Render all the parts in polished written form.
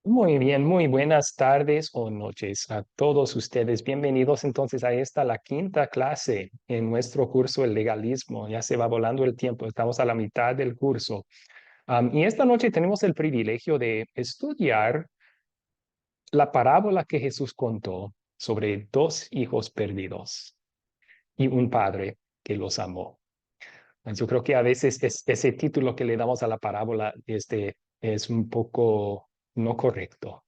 Muy bien, muy buenas tardes o noches a todos ustedes. Bienvenidos entonces a la quinta clase en nuestro curso El Legalismo. Ya se va volando el tiempo, estamos a la mitad del curso. Y esta noche tenemos el privilegio de estudiar la parábola que Jesús contó sobre dos hijos perdidos y un padre que los amó. Yo creo que a veces ese título que le damos a la parábola es un poco no correcto,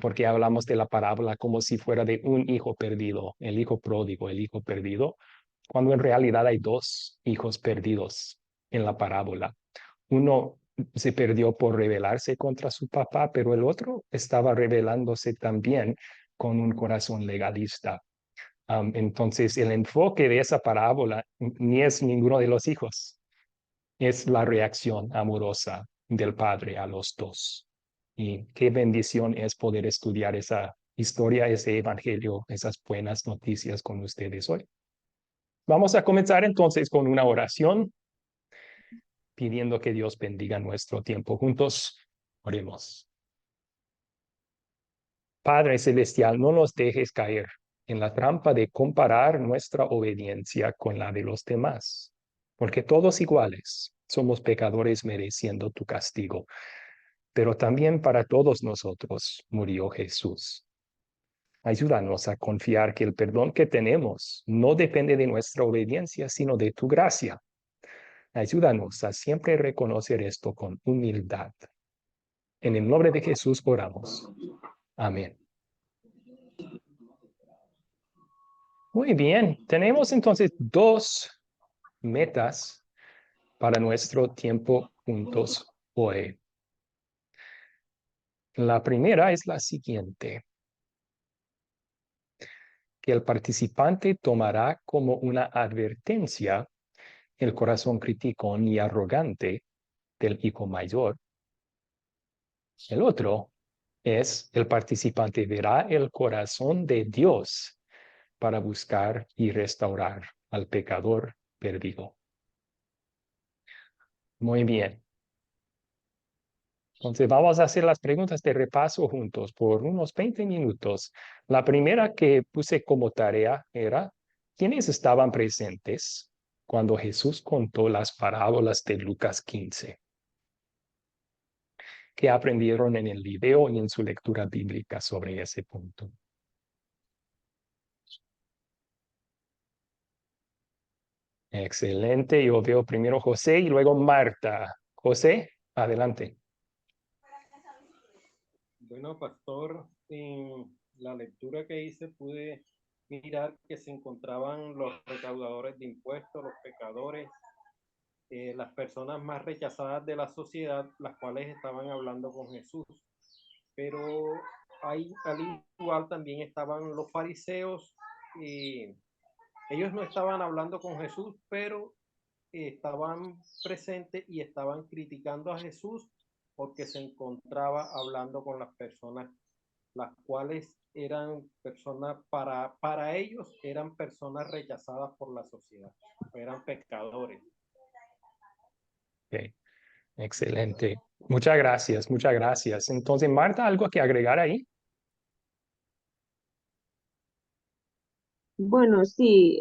porque hablamos de la parábola como si fuera de un hijo perdido, el hijo pródigo, el hijo perdido, cuando en realidad hay dos hijos perdidos en la parábola. Uno se perdió por rebelarse contra su papá, pero el otro estaba rebelándose también con un corazón legalista. Entonces, el enfoque de esa parábola ni es ninguno de los hijos, es la reacción amorosa del padre a los dos. Y qué bendición es poder estudiar esa historia, ese evangelio, esas buenas noticias con ustedes hoy. Vamos a comenzar entonces con una oración pidiendo que Dios bendiga nuestro tiempo juntos. Oremos. Padre Celestial, no nos dejes caer en la trampa de comparar nuestra obediencia con la de los demás, porque todos iguales somos pecadores mereciendo tu castigo, pero también para todos nosotros murió Jesús. Ayúdanos a confiar que el perdón que tenemos no depende de nuestra obediencia, sino de tu gracia. Ayúdanos a siempre reconocer esto con humildad. En el nombre de Jesús oramos. Amén. Muy bien, tenemos entonces dos metas para nuestro tiempo juntos hoy. La primera es la siguiente, que el participante tomará como una advertencia el corazón criticón y arrogante del hijo mayor. El otro es el participante verá el corazón de Dios para buscar y restaurar al pecador perdido. Muy bien. Entonces vamos a hacer las preguntas de repaso juntos por unos 20 minutos. La primera que puse como tarea era, ¿quiénes estaban presentes cuando Jesús contó las parábolas de Lucas 15? ¿Qué aprendieron en el video y en su lectura bíblica sobre ese punto? Excelente. Yo veo primero José y luego Marta. José, adelante. Bueno, pastor, en la lectura que hice pude mirar que se encontraban los recaudadores de impuestos, los pecadores, las personas más rechazadas de la sociedad, las cuales estaban hablando con Jesús. Pero al igual también estaban los fariseos, y ellos no estaban hablando con Jesús, pero estaban presentes y estaban criticando a Jesús porque se encontraba hablando con las personas, las cuales eran personas, para ellos eran personas rechazadas por la sociedad, eran pecadores. Ok, excelente. Muchas gracias, muchas gracias. Entonces, Marta, ¿algo que agregar ahí? Bueno, sí,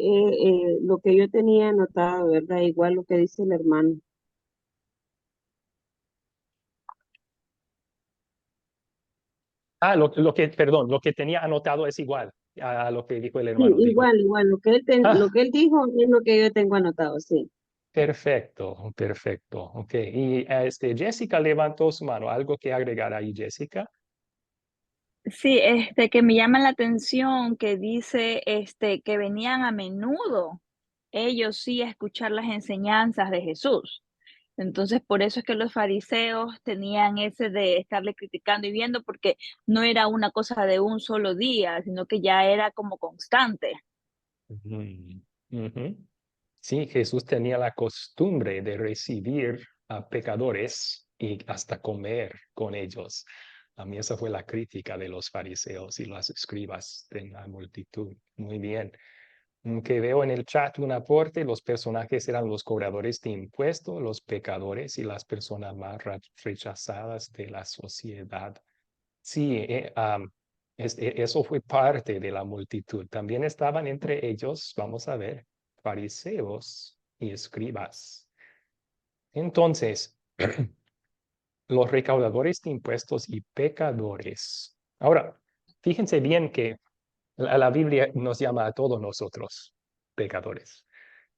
lo que yo tenía anotado, ¿verdad? Igual lo que dice el hermano. Perdón, lo que tenía anotado es igual a lo que dijo el Sí, hermano. Dijo, igual, lo ah, que él dijo es lo que yo tengo anotado, sí. perfecto, perfecto. Ok, y Jessica levantó su mano. ¿Algo que agregar ahí, Jessica? Sí, que me llama la atención que dice, que venían a menudo ellos sí a escuchar las enseñanzas de Jesús. Entonces, por eso es que los fariseos tenían ese de estarle criticando y viendo, porque no era una cosa de un solo día, sino que ya era como constante. Ujú, ujú. Sí, Jesús tenía la costumbre de recibir a pecadores y hasta comer con ellos. A mí esa fue la crítica de los fariseos y los escribas de la multitud. Muy bien. Que veo en el chat un aporte, los personajes eran los cobradores de impuestos, los pecadores y las personas más rechazadas de la sociedad. Sí, eso fue parte de la multitud. También estaban entre ellos, vamos a ver, fariseos y escribas. Entonces, los recaudadores de impuestos y pecadores. Ahora, fíjense bien que la Biblia nos llama a todos nosotros pecadores.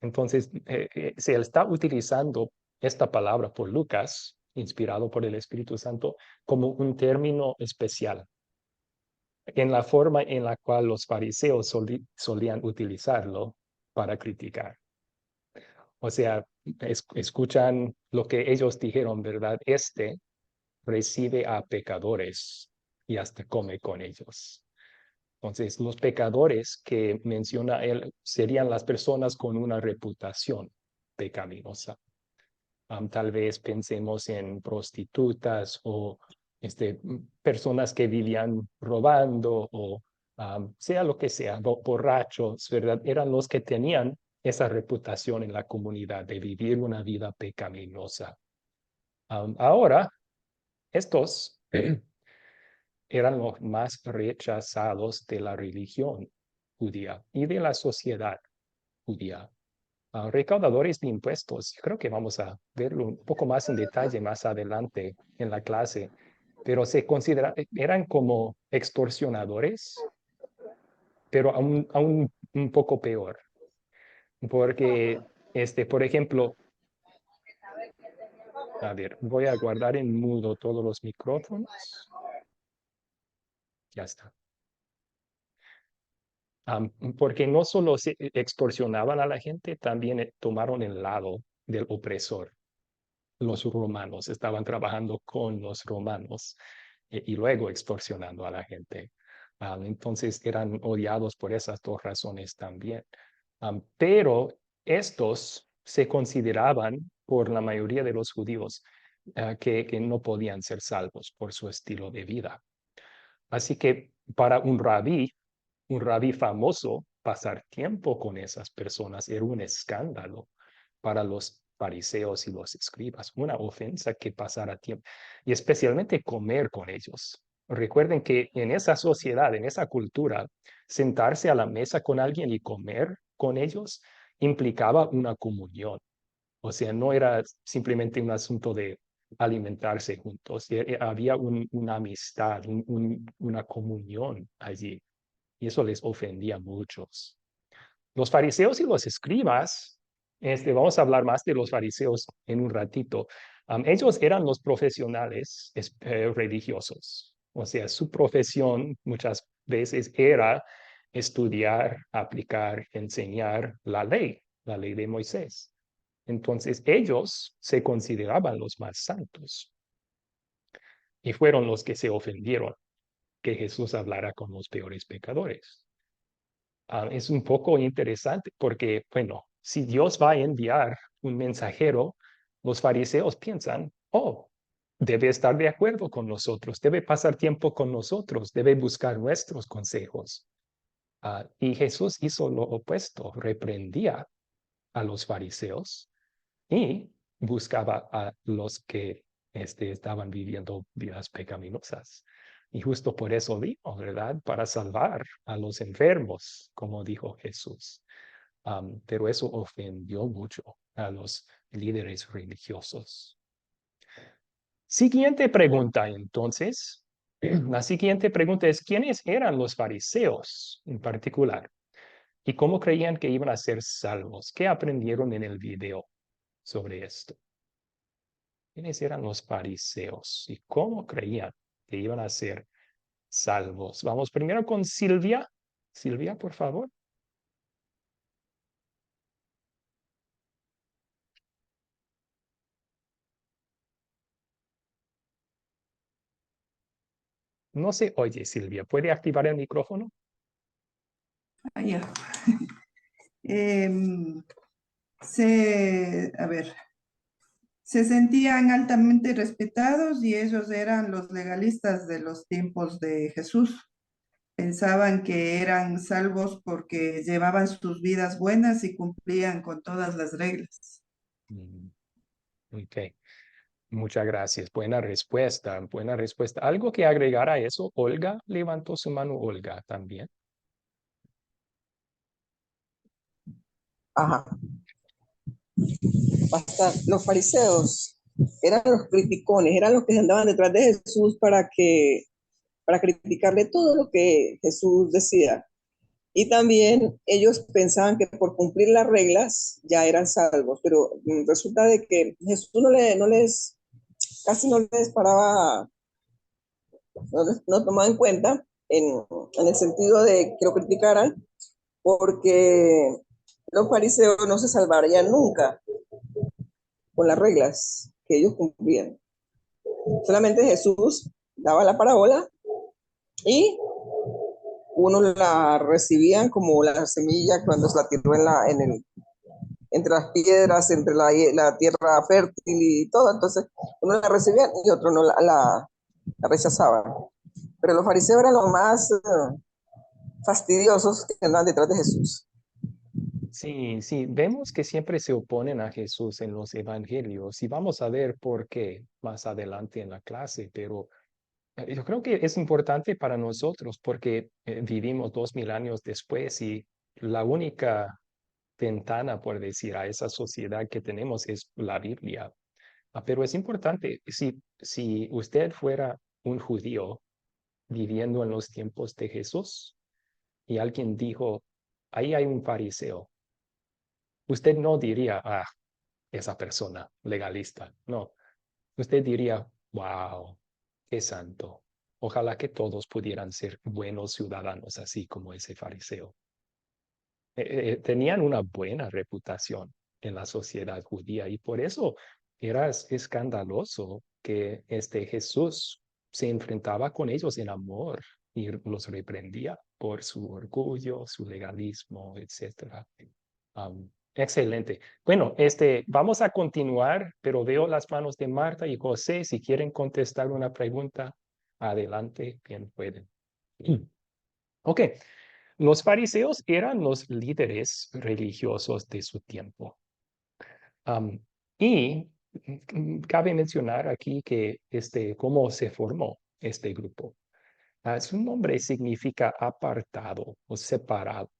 Entonces, se está utilizando esta palabra por Lucas, inspirado por el Espíritu Santo, como un término especial en la forma en la cual los fariseos solían utilizarlo para criticar. O sea, escuchan lo que ellos dijeron, ¿verdad? Este recibe a pecadores y hasta come con ellos. Entonces, los pecadores que menciona él serían las personas con una reputación pecaminosa. Tal vez pensemos en prostitutas o personas que vivían robando o sea lo que sea, borrachos, ¿verdad? Eran los que tenían esa reputación en la comunidad de vivir una vida pecaminosa. Ahora, estos eran los más rechazados de la religión judía y de la sociedad judía. Recaudadores de impuestos, creo que vamos a verlo un poco más en detalle más adelante en la clase, pero se considera, eran como extorsionadores, pero aún un poco peor, porque, por ejemplo, a ver, voy a guardar en mudo todos los micrófonos. Ya está. Porque no solo se extorsionaban a la gente, también tomaron el lado del opresor. Los romanos estaban trabajando con los romanos y luego extorsionando a la gente. Entonces eran odiados por esas dos razones también. Pero estos se consideraban por la mayoría de los judíos que no podían ser salvos por su estilo de vida. Así que para un rabí famoso, pasar tiempo con esas personas era un escándalo para los fariseos y los escribas, una ofensa que pasara tiempo, y especialmente comer con ellos. Recuerden que en esa sociedad, en esa cultura, sentarse a la mesa con alguien y comer con ellos implicaba una comunión. O sea, no era simplemente un asunto de alimentarse juntos, había una amistad, una comunión allí y eso les ofendía a muchos. Los fariseos y los escribas, vamos a hablar más de los fariseos en un ratito, ellos eran los profesionales religiosos. O sea, su profesión muchas veces era estudiar, aplicar, enseñar la ley de Moisés. Entonces ellos se consideraban los más santos y fueron los que se ofendieron que Jesús hablara con los peores pecadores. Es un poco interesante porque, bueno, si Dios va a enviar un mensajero, los fariseos piensan, oh, debe estar de acuerdo con nosotros, debe pasar tiempo con nosotros, debe buscar nuestros consejos. Y Jesús hizo lo opuesto, reprendía a los fariseos y buscaba a los que estaban viviendo vidas pecaminosas. Y justo por eso vino, ¿verdad? Para salvar a los enfermos, como dijo Jesús. Pero eso ofendió mucho a los líderes religiosos. Siguiente pregunta, entonces. La siguiente pregunta es, ¿quiénes eran los fariseos en particular? ¿Y cómo creían que iban a ser salvos? ¿Qué aprendieron en el video sobre esto? ¿Quiénes eran los fariseos y cómo creían que iban a ser salvos? Vamos primero con Silvia. Silvia, por favor. No se oye, Silvia. ¿Puede activar el micrófono? Ah, ya. A ver, se sentían altamente respetados y ellos eran los legalistas de los tiempos de Jesús. Pensaban que eran salvos porque llevaban sus vidas buenas y cumplían con todas las reglas. Ok. Muchas gracias. Buena respuesta, buena respuesta. ¿Algo que agregar a eso? Olga levantó su mano, Olga también. Ajá, bastante. Los fariseos eran los criticones, eran los que andaban detrás de Jesús para criticarle todo lo que Jesús decía. Y también ellos pensaban que por cumplir las reglas ya eran salvos, pero resulta de que Jesús casi no les paraba, no tomaba en cuenta en el sentido de que lo criticaran, porque los fariseos no se salvarían nunca con las reglas que ellos cumplían. Solamente Jesús daba la parábola y uno la recibía como la semilla cuando se la tiró entre las piedras, entre la tierra fértil y todo. Entonces, uno la recibía y otro no la rechazaba. Pero los fariseos eran los más fastidiosos que andaban detrás de Jesús. Sí, sí, vemos que siempre se oponen a Jesús en los evangelios y vamos a ver por qué más adelante en la clase, pero yo creo que es importante para nosotros porque vivimos 2000 años después y la única ventana, por decir, a esa sociedad que tenemos es la Biblia. Pero es importante, si usted fuera un judío viviendo en los tiempos de Jesús y alguien dijo, ahí hay un fariseo, usted no diría, ah, esa persona legalista. No, usted diría, wow, qué santo. Ojalá que todos pudieran ser buenos ciudadanos así como ese fariseo. Tenían una buena reputación en la sociedad judía y por eso era escandaloso que este Jesús se enfrentaba con ellos en amor y los reprendía por su orgullo, su legalismo, etcétera. Excelente. Bueno, vamos a continuar, pero veo las manos de Marta y José. Si quieren contestar una pregunta, adelante, bien pueden. Ok, los fariseos eran los líderes religiosos de su tiempo. Y cabe mencionar aquí que cómo se formó este grupo. Su nombre significa apartado o separado.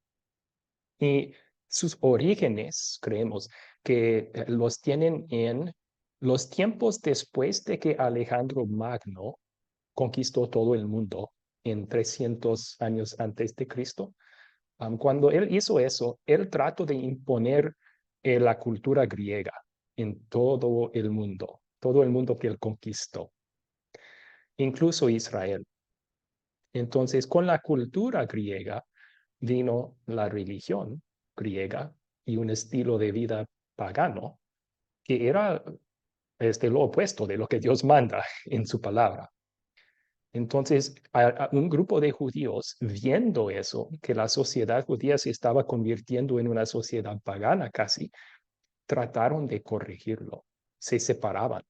Y sus orígenes, creemos, que los tienen en los tiempos después de que Alejandro Magno conquistó todo el mundo en 300 años antes de Cristo. Cuando él hizo eso, él trató de imponer la cultura griega en todo el mundo que él conquistó, incluso Israel. Entonces, con la cultura griega vino la religión griega y un estilo de vida pagano que era lo opuesto de lo que Dios manda en su palabra. Entonces, a un grupo de judíos, viendo eso, que la sociedad judía se estaba convirtiendo en una sociedad pagana casi, trataron de corregirlo. Se separaban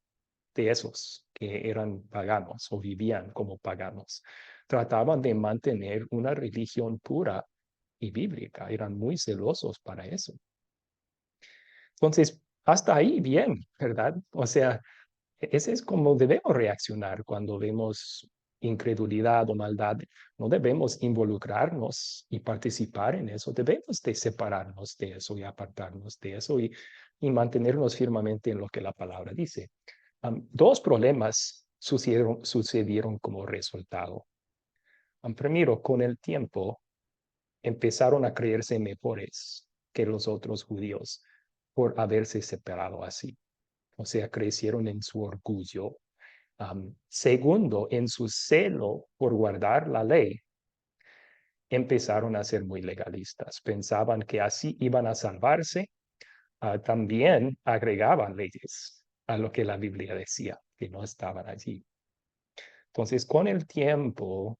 de esos que eran paganos o vivían como paganos. Trataban de mantener una religión pura y bíblica. Eran muy celosos para eso. Entonces, hasta ahí bien, ¿verdad? O sea, ese es como debemos reaccionar cuando vemos incredulidad o maldad. No debemos involucrarnos y participar en eso. Debemos de separarnos de eso y apartarnos de eso y mantenernos firmemente en lo que la palabra dice. Dos problemas sucedieron como resultado. Primero, con el tiempo, empezaron a creerse mejores que los otros judíos por haberse separado así. O sea, crecieron en su orgullo. Segundo, en su celo por guardar la ley, empezaron a ser muy legalistas. Pensaban que así iban a salvarse. También agregaban leyes a lo que la Biblia decía, que no estaban allí. Entonces, con el tiempo,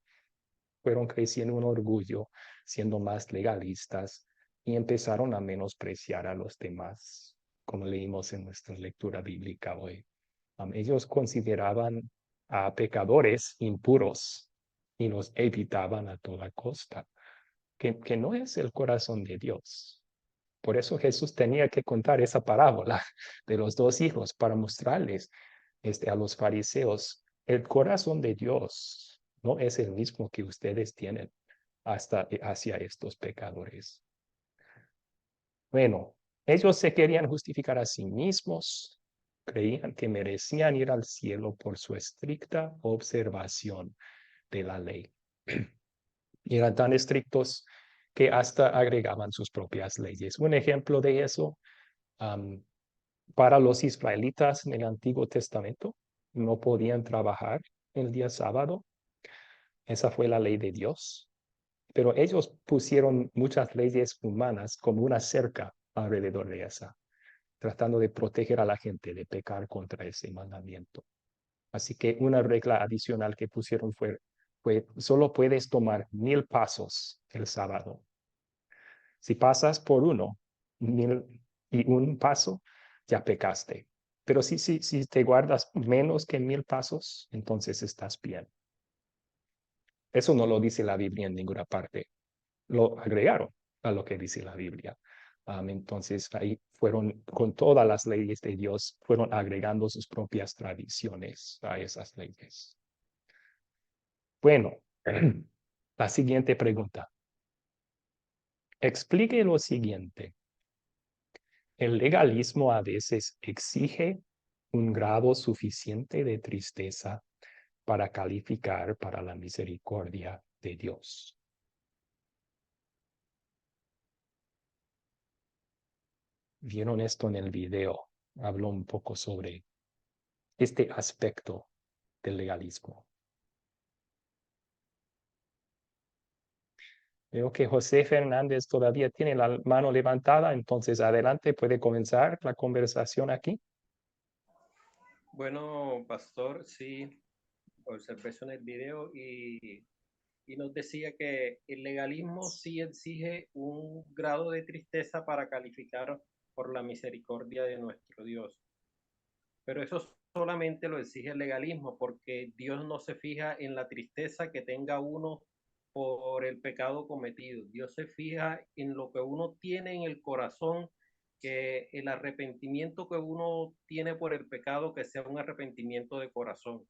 fueron creciendo un orgullo, siendo más legalistas y empezaron a menospreciar a los demás, como leímos en nuestra lectura bíblica hoy. Ellos consideraban a pecadores impuros y los evitaban a toda costa, que no es el corazón de Dios. Por eso Jesús tenía que contar esa parábola de los dos hijos para mostrarles, a los fariseos, el corazón de Dios no es el mismo que ustedes tienen hacia estos pecadores. Bueno, ellos se querían justificar a sí mismos, creían que merecían ir al cielo por su estricta observación de la ley. Y eran tan estrictos que hasta agregaban sus propias leyes. Un ejemplo de eso, para los israelitas en el Antiguo Testamento, no podían trabajar el día sábado. Esa fue la ley de Dios. Pero ellos pusieron muchas leyes humanas como una cerca alrededor de esa, tratando de proteger a la gente de pecar contra ese mandamiento. Así que una regla adicional que pusieron fue solo puedes tomar 1000 pasos el sábado. Si pasas por 1001 paso, ya pecaste. Pero si te guardas menos que 1000 pasos, entonces estás bien. Eso no lo dice la Biblia en ninguna parte. Lo agregaron a lo que dice la Biblia. Entonces ahí fueron, con todas las leyes de Dios, fueron agregando sus propias tradiciones a esas leyes. Bueno, la siguiente pregunta. Explique lo siguiente. El legalismo a veces exige un grado suficiente de tristeza para calificar para la misericordia de Dios. Vieron esto en el video. Habló un poco sobre este aspecto del legalismo. Veo que José Fernández todavía tiene la mano levantada, entonces adelante, puede comenzar la conversación aquí. Bueno, pastor, sí, observé eso en el video y nos decía que el legalismo sí exige un grado de tristeza para calificar por la misericordia de nuestro Dios. Pero eso solamente lo exige el legalismo, porque Dios no se fija en la tristeza que tenga uno por el pecado cometido. Dios se fija en lo que uno tiene en el corazón, que el arrepentimiento que uno tiene por el pecado, que sea un arrepentimiento de corazón.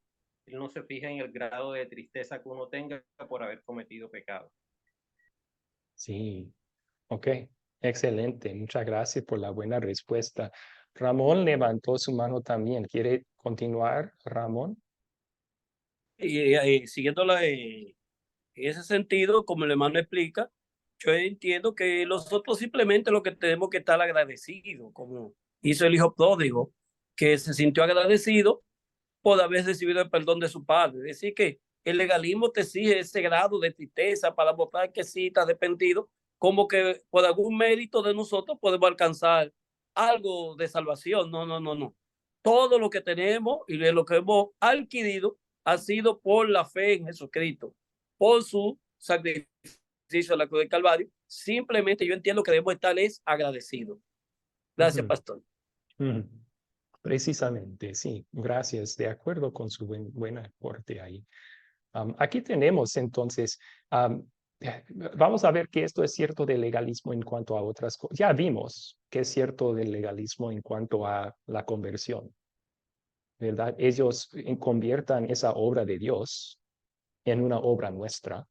Él no se fija en el grado de tristeza que uno tenga por haber cometido pecado. Sí, ok, excelente. Muchas gracias por la buena respuesta. Ramón levantó su mano también. ¿Quiere continuar, Ramón? Siguiendo en ese sentido, como el hermano explica, yo entiendo que nosotros simplemente lo que tenemos que estar agradecidos, como hizo el hijo pródigo, que se sintió agradecido por haber recibido el perdón de su padre. Es decir, que el legalismo te exige ese grado de tristeza para mostrar que sí está arrepentido, como que por algún mérito de nosotros podemos alcanzar algo de salvación. No, no, no, no. Todo lo que tenemos y lo que hemos adquirido ha sido por la fe en Jesucristo, por su sacrificio en la cruz del Calvario. Simplemente yo entiendo que debemos estar agradecidos. Gracias, pastor. Precisamente, sí. Gracias. De acuerdo con su buen aporte ahí. Aquí tenemos entonces, vamos a ver que esto es cierto del legalismo en cuanto a otras cosas. Ya vimos que es cierto del legalismo en cuanto a la conversión, ¿verdad? Ellos conviertan esa obra de Dios en una obra nuestra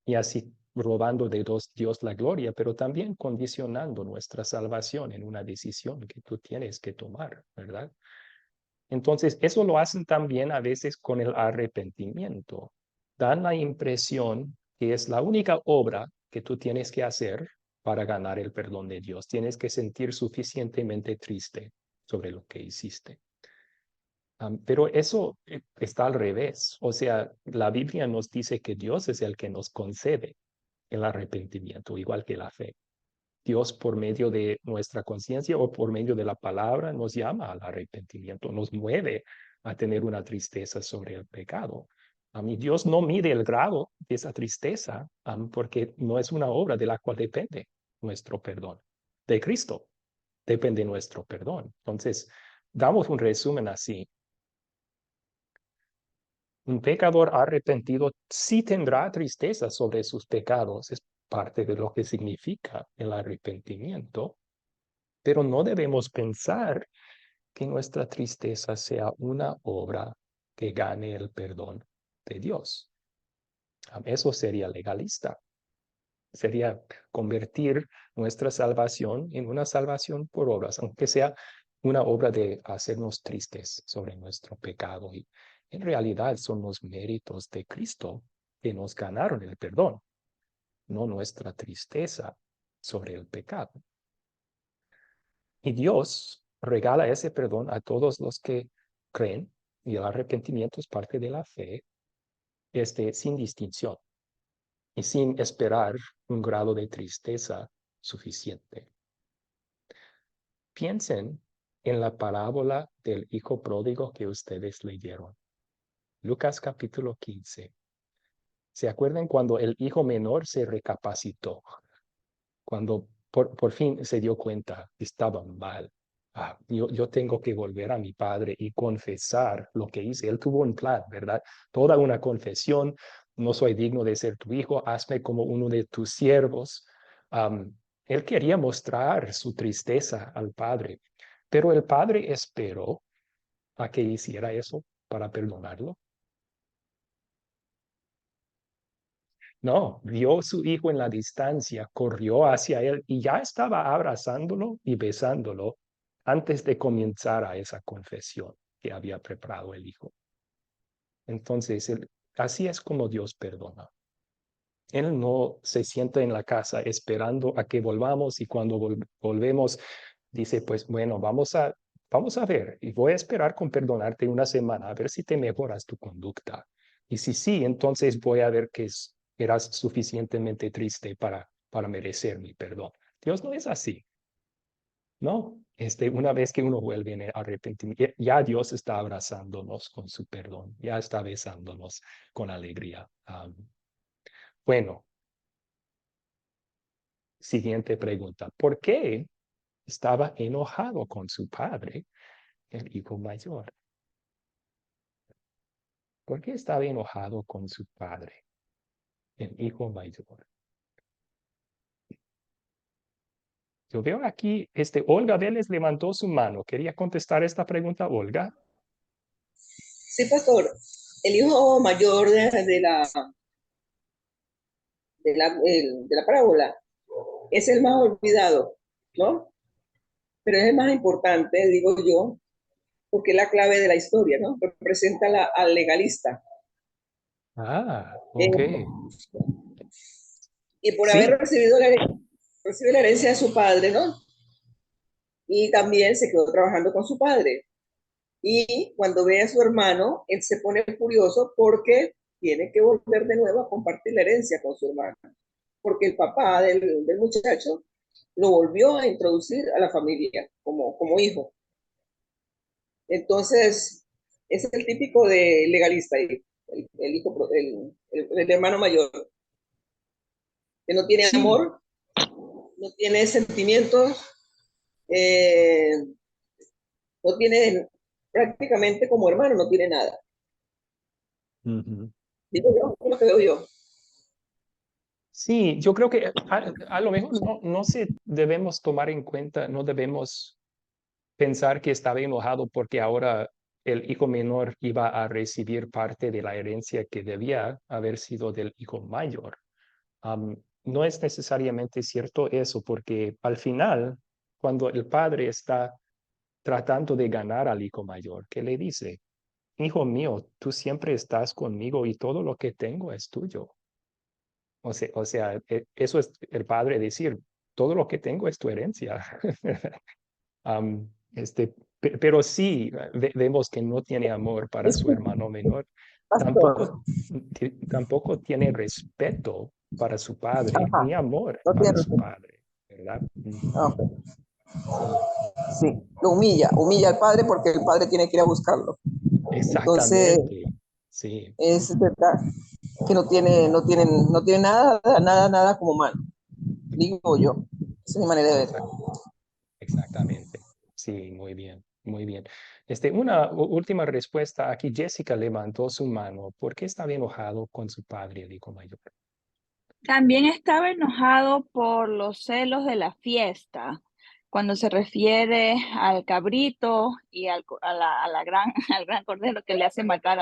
y así robando de Dios la gloria, pero también condicionando nuestra salvación en una decisión que tú tienes que tomar, ¿verdad? Entonces, eso lo hacen también a veces con el arrepentimiento. Dan la impresión que es la única obra que tú tienes que hacer para ganar el perdón de Dios. Tienes que sentir suficientemente triste sobre lo que hiciste. Pero eso está al revés. O sea, la Biblia nos dice que Dios es el que nos concede el arrepentimiento, igual que la fe. Dios por medio de nuestra conciencia o por medio de la palabra nos llama al arrepentimiento, nos mueve a tener una tristeza sobre el pecado. A mí Dios no mide el grado de esa tristeza porque no es una obra de la cual depende nuestro perdón. De Cristo depende nuestro perdón. Entonces, damos un resumen así. Un pecador arrepentido sí tendrá tristeza sobre sus pecados, es parte de lo que significa el arrepentimiento, pero no debemos pensar que nuestra tristeza sea una obra que gane el perdón de Dios. Eso sería legalista. Sería convertir nuestra salvación en una salvación por obras, aunque sea una obra de hacernos tristes sobre nuestro pecado. Y en realidad son los méritos de Cristo que nos ganaron el perdón, no nuestra tristeza sobre el pecado. Y Dios regala ese perdón a todos los que creen, y el arrepentimiento es parte de la fe, sin distinción y sin esperar un grado de tristeza suficiente. Piensen en la parábola del hijo pródigo que ustedes leyeron. Lucas capítulo 15. ¿Se acuerdan cuando el hijo menor se recapacitó? Cuando por fin se dio cuenta que estaba mal. Yo tengo que volver a mi padre y confesar lo que hice. Él tuvo un plan, ¿verdad? Toda una confesión. No soy digno de ser tu hijo. Hazme como uno de tus siervos. Él quería mostrar su tristeza al padre, pero el padre esperó a que hiciera eso para perdonarlo. No, vio a su hijo en la distancia, corrió hacia él y ya estaba abrazándolo y besándolo antes de comenzar a esa confesión que había preparado el hijo. Entonces, así es como Dios perdona. Él no se sienta en la casa esperando a que volvamos y cuando volvemos dice, pues bueno, vamos a ver y voy a esperar con perdonarte una semana a ver si te mejoras tu conducta. Y si sí, entonces voy a ver que eras suficientemente triste para merecer mi perdón. Dios no es así. No, una vez que uno vuelve en arrepentimiento, ya Dios está abrazándonos con su perdón, ya está besándonos con alegría. Bueno, siguiente pregunta. ¿Por qué estaba enojado con su padre, el hijo mayor? ¿Por qué estaba enojado con su padre, el hijo mayor? Yo veo aquí, Olga Vélez levantó su mano. ¿Quería contestar esta pregunta, Olga? Sí, pastor. El hijo mayor de la parábola es el más olvidado, ¿no? Pero es el más importante, digo yo, porque es la clave de la historia, ¿no? Representa al legalista. Ok. Y por Sí. haber recibido la herencia de su padre, ¿no? Y también se quedó trabajando con su padre. Y cuando ve a su hermano, él se pone furioso porque tiene que volver de nuevo a compartir la herencia con su hermano. Porque el papá del muchacho lo volvió a introducir a la familia como hijo. Entonces, es el típico de legalista, el hermano mayor, que no tiene Sí. amor, no tiene sentimientos, eh, no tiene prácticamente como hermano, no tiene nada. Digo yo, es lo que veo yo. Sí, yo creo que a lo mejor no se debemos tomar en cuenta, no debemos pensar que estaba enojado porque ahora el hijo menor iba a recibir parte de la herencia que debía haber sido del hijo mayor. No es necesariamente cierto eso, porque al final, cuando el padre está tratando de ganar al hijo mayor, ¿qué le dice? Hijo mío, tú siempre estás conmigo y todo lo que tengo es tuyo. O sea, eso es el padre decir, todo lo que tengo es tu herencia. Um, pero sí, vemos que no tiene amor para su hermano menor. Pastor, Tampoco tiene respeto para su padre, ajá, ni amor no para tiene su razón. padre, ¿verdad? Okay. Sí, Sí, lo humilla al padre porque el padre tiene que ir a buscarlo. Entonces, exactamente. Sí, es verdad que no tiene nada como malo. Digo yo. Esa es mi manera de ver. exactamente. Sí, muy bien, muy bien. Una última respuesta. Aquí Jessica levantó su mano. ¿Por qué estaba enojado con su padre, el hijo mayor? También estaba enojado por los celos de la fiesta. cuando se refiere al cabrito y a la gran, al gran cordero que le hace matar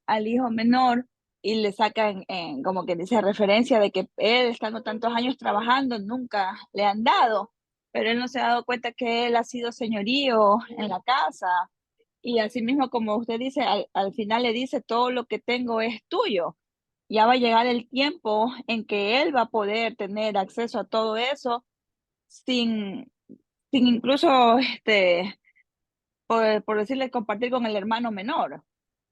al hijo menor y le sacan como que dice referencia de que él estando tantos años trabajando nunca le han dado, pero él no se ha dado cuenta que él ha sido señorío en la casa y así mismo como usted dice, al final le dice todo lo que tengo es tuyo. Ya va a llegar el tiempo en que él va a poder tener acceso a todo eso sin, sin incluso, por decirle, compartir con el hermano menor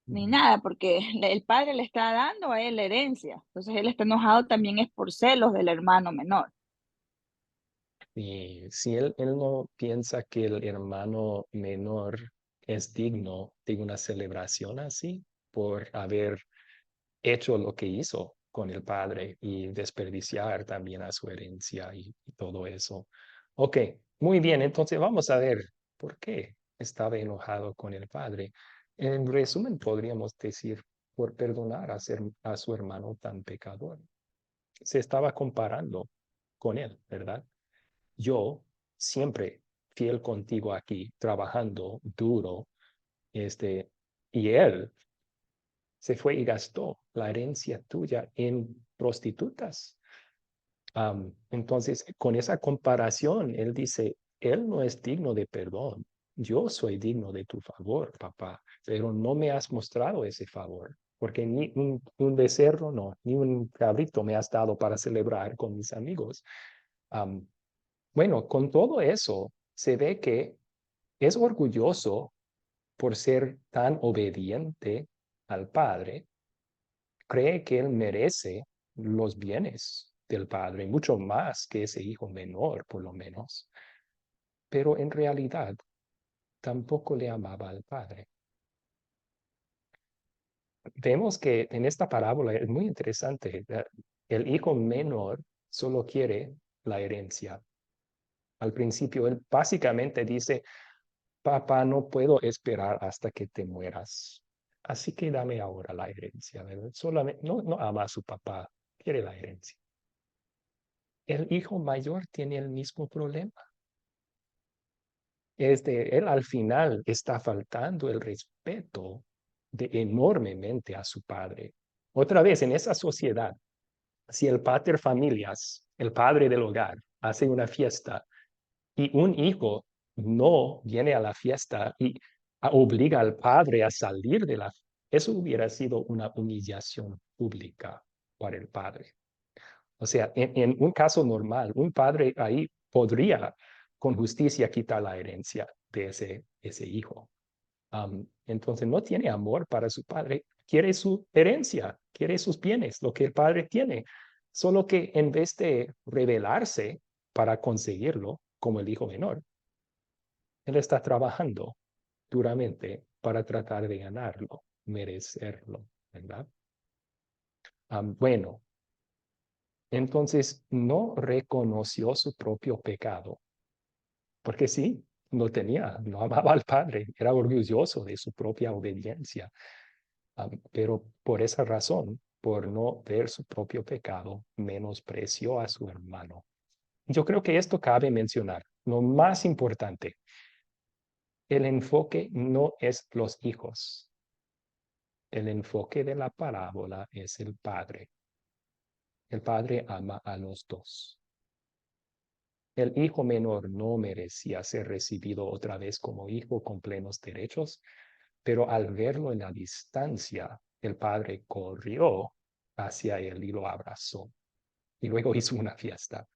ni nada, porque el padre le está dando a él la herencia. Entonces él está enojado también es por celos del hermano menor. Y si él no piensa que el hermano menor es digno de una celebración así, por haber hecho lo que hizo con el padre y desperdiciar también a su herencia y todo eso. Ok, muy bien, entonces vamos a ver por qué estaba enojado con el padre. En resumen, podríamos decir por perdonar a su hermano tan pecador. Se estaba comparando con él, ¿verdad? Yo siempre fiel contigo aquí, trabajando duro, y él se fue y gastó la herencia tuya en prostitutas. Entonces, con esa comparación, él dice, él no es digno de perdón. Yo soy digno de tu favor, papá, pero no me has mostrado ese favor, porque ni un becerro, no, ni un cabrito me has dado para celebrar con mis amigos. Bueno, con todo eso, se ve que es orgulloso por ser tan obediente al Padre, cree que él merece los bienes del Padre, mucho más que ese hijo menor, por lo menos. Pero en realidad tampoco le amaba al Padre. Vemos que en esta parábola es muy interesante. El hijo menor solo quiere la herencia. Al principio, él básicamente dice, papá, no puedo esperar hasta que te mueras. Así que dame ahora la herencia, ¿verdad? Solamente, no ama a su papá, quiere la herencia. El hijo mayor tiene el mismo problema. Él al final está faltando el respeto enormemente a su padre. Otra vez, en esa sociedad, si el pater familias, el padre del hogar, hace una fiesta y un hijo no viene a la fiesta y obliga al padre a salir de eso hubiera sido una humillación pública para el padre. O sea, en un caso normal, un padre ahí podría con justicia quitar la herencia de ese hijo. Entonces no tiene amor para su padre, quiere su herencia, quiere sus bienes, lo que el padre tiene. Solo que en vez de rebelarse para conseguirlo, como el hijo menor, él está trabajando duramente para tratar de ganarlo, merecerlo, ¿verdad? Bueno, entonces no reconoció su propio pecado, porque sí, lo tenía, no amaba al Padre, era orgulloso de su propia obediencia, pero por esa razón, por no ver su propio pecado, menospreció a su hermano. Yo creo que esto cabe mencionar. Lo más importante, el enfoque no es los hijos. El enfoque de la parábola es el Padre. El Padre ama a los dos. El hijo menor no merecía ser recibido otra vez como hijo con plenos derechos, pero al verlo en la distancia, el padre corrió hacia él y lo abrazó. Y luego hizo una fiesta.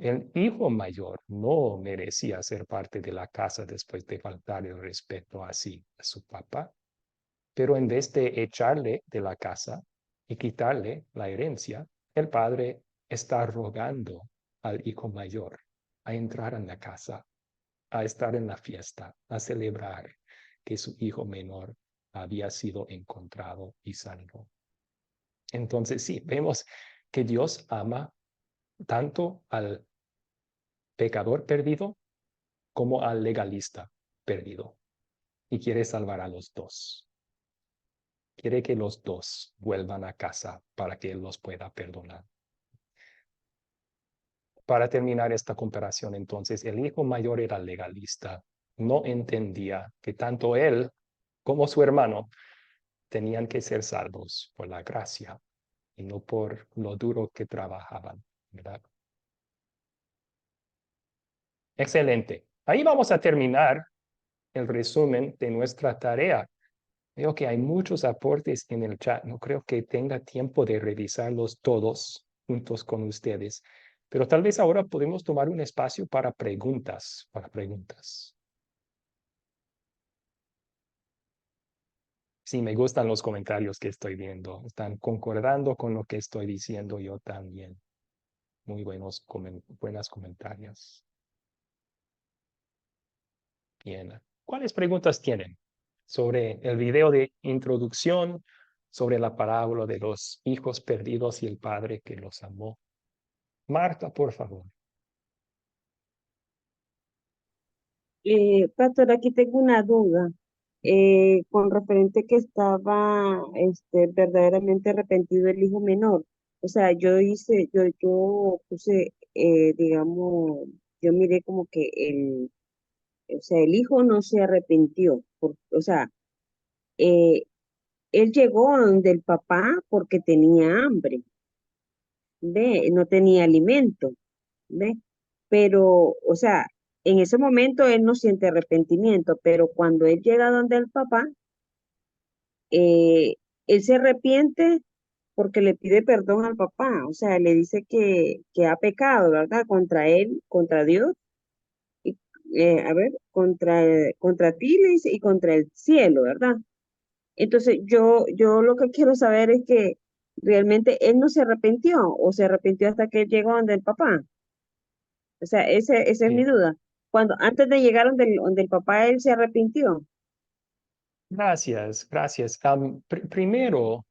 El hijo mayor no merecía ser parte de la casa después de faltar el respeto así a su papá, pero en vez de echarle de la casa y quitarle la herencia, el padre está rogando al hijo mayor a entrar en la casa, a estar en la fiesta, a celebrar que su hijo menor había sido encontrado y salvo. Entonces sí, vemos que Dios ama tanto al pecador perdido como al legalista perdido y quiere salvar a los dos. Quiere que los dos vuelvan a casa para que Él los pueda perdonar. para terminar esta comparación, entonces, el hijo mayor era legalista. No entendía que tanto él como su hermano tenían que ser salvos por la gracia y no por lo duro que trabajaban, ¿verdad? Excelente. Ahí vamos a terminar el resumen de nuestra tarea. Veo que hay muchos aportes en el chat. No creo que tenga tiempo de revisarlos todos juntos con ustedes, pero tal vez ahora podemos tomar un espacio para preguntas, Sí, me gustan los comentarios que estoy viendo. Están concordando con lo que estoy diciendo yo también. Muy buenas comentarios. Bien. ¿Cuáles preguntas tienen sobre el video de introducción, sobre la parábola de los hijos perdidos y el padre que los amó? Marta, por favor. Pastor, aquí tengo una duda con referente que estaba verdaderamente arrepentido el hijo menor. O sea, yo puse, digamos, yo miré como que o sea, el hijo no se arrepintió. O sea, eh, él llegó donde el papá porque tenía hambre, ¿ve? No tenía alimento, ¿ve? Pero, o sea, en ese momento él no siente arrepentimiento, pero cuando él llega donde el papá, eh, él se arrepiente porque le pide perdón al papá, o sea, le dice que ha pecado, ¿verdad? Contra él, contra Dios, y, a ver, contra ti le dice, y contra el cielo, ¿verdad? Entonces, yo lo que quiero saber es que realmente él no se arrepintió o se arrepintió hasta que él llegó donde el papá. O sea, esa es mi Sí. duda. Cuando antes de llegar donde el papá, él se arrepintió. Gracias, gracias. Primero,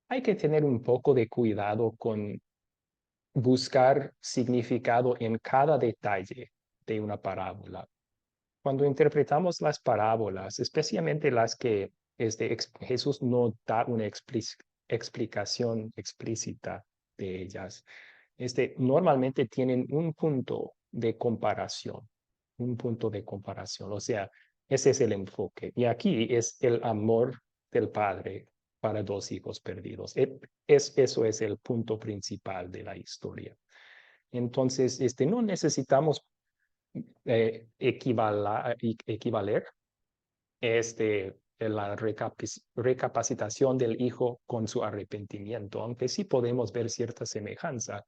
hay que tener un poco de cuidado con buscar significado en cada detalle de una parábola. Cuando interpretamos las parábolas, especialmente las que Jesús no da una explicación explícita de ellas, normalmente tienen un punto de comparación, o sea, ese es el enfoque. Y aquí es el amor del padre para dos hijos perdidos. Eso es el punto principal de la historia. Entonces, no necesitamos equivaler la recapacitación del hijo con su arrepentimiento, aunque sí podemos ver cierta semejanza.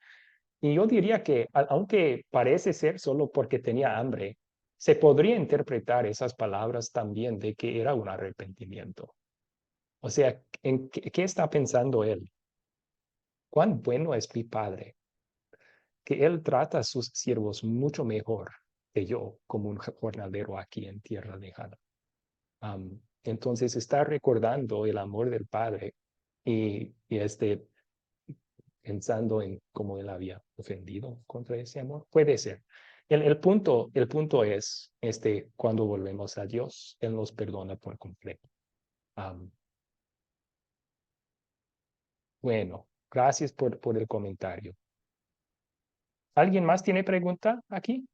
Y yo diría que, aunque parece ser solo porque tenía hambre, se podría interpretar esas palabras también de que era un arrepentimiento. O sea, ¿en qué está pensando él? ¿Cuán bueno es mi padre? Que él trata a sus siervos mucho mejor que yo como un jornalero aquí en tierra lejana. Entonces está recordando el amor del Padre y pensando en cómo él había ofendido contra ese amor. Puede ser. El punto es, cuando volvemos a Dios, Él nos perdona por completo. Bueno, gracias por el comentario. ¿Alguien más tiene pregunta aquí?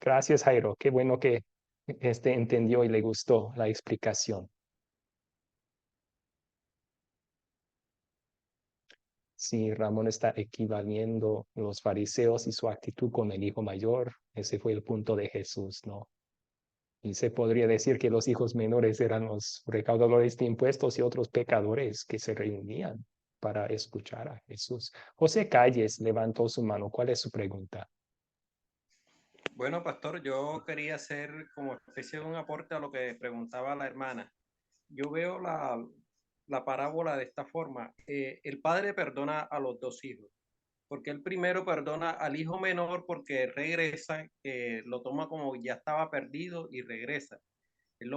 Gracias, Jairo. Qué bueno que entendió y le gustó la explicación. Sí, Ramón está equivaliendo los fariseos y su actitud con el hijo mayor. Ese fue el punto de Jesús, ¿no? Y se podría decir que los hijos menores eran los recaudadores de impuestos y otros pecadores que se reunían para escuchar a Jesús. José Calles levantó su mano. ¿Cuál es su pregunta? Bueno, pastor, yo quería hacer como especie de un aporte a lo que preguntaba la hermana. Yo veo la parábola de esta forma. El padre perdona a los dos hijos, porque el primero perdona al hijo menor porque regresa, lo toma como ya estaba perdido y regresa. Él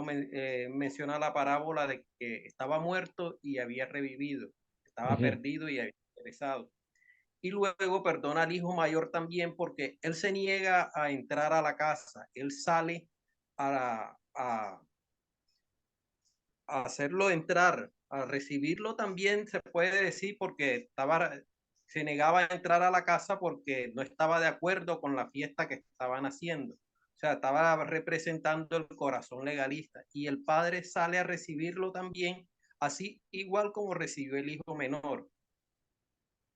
menciona la parábola de que estaba muerto y había revivido, estaba perdido y había regresado. Y luego perdona al hijo mayor también porque él se niega a entrar a la casa, él sale a hacerlo entrar, a recibirlo también se puede decir porque se negaba a entrar a la casa porque no estaba de acuerdo con la fiesta que estaban haciendo. O sea, estaba representando el corazón legalista y el padre sale a recibirlo también, así igual como recibió el hijo menor.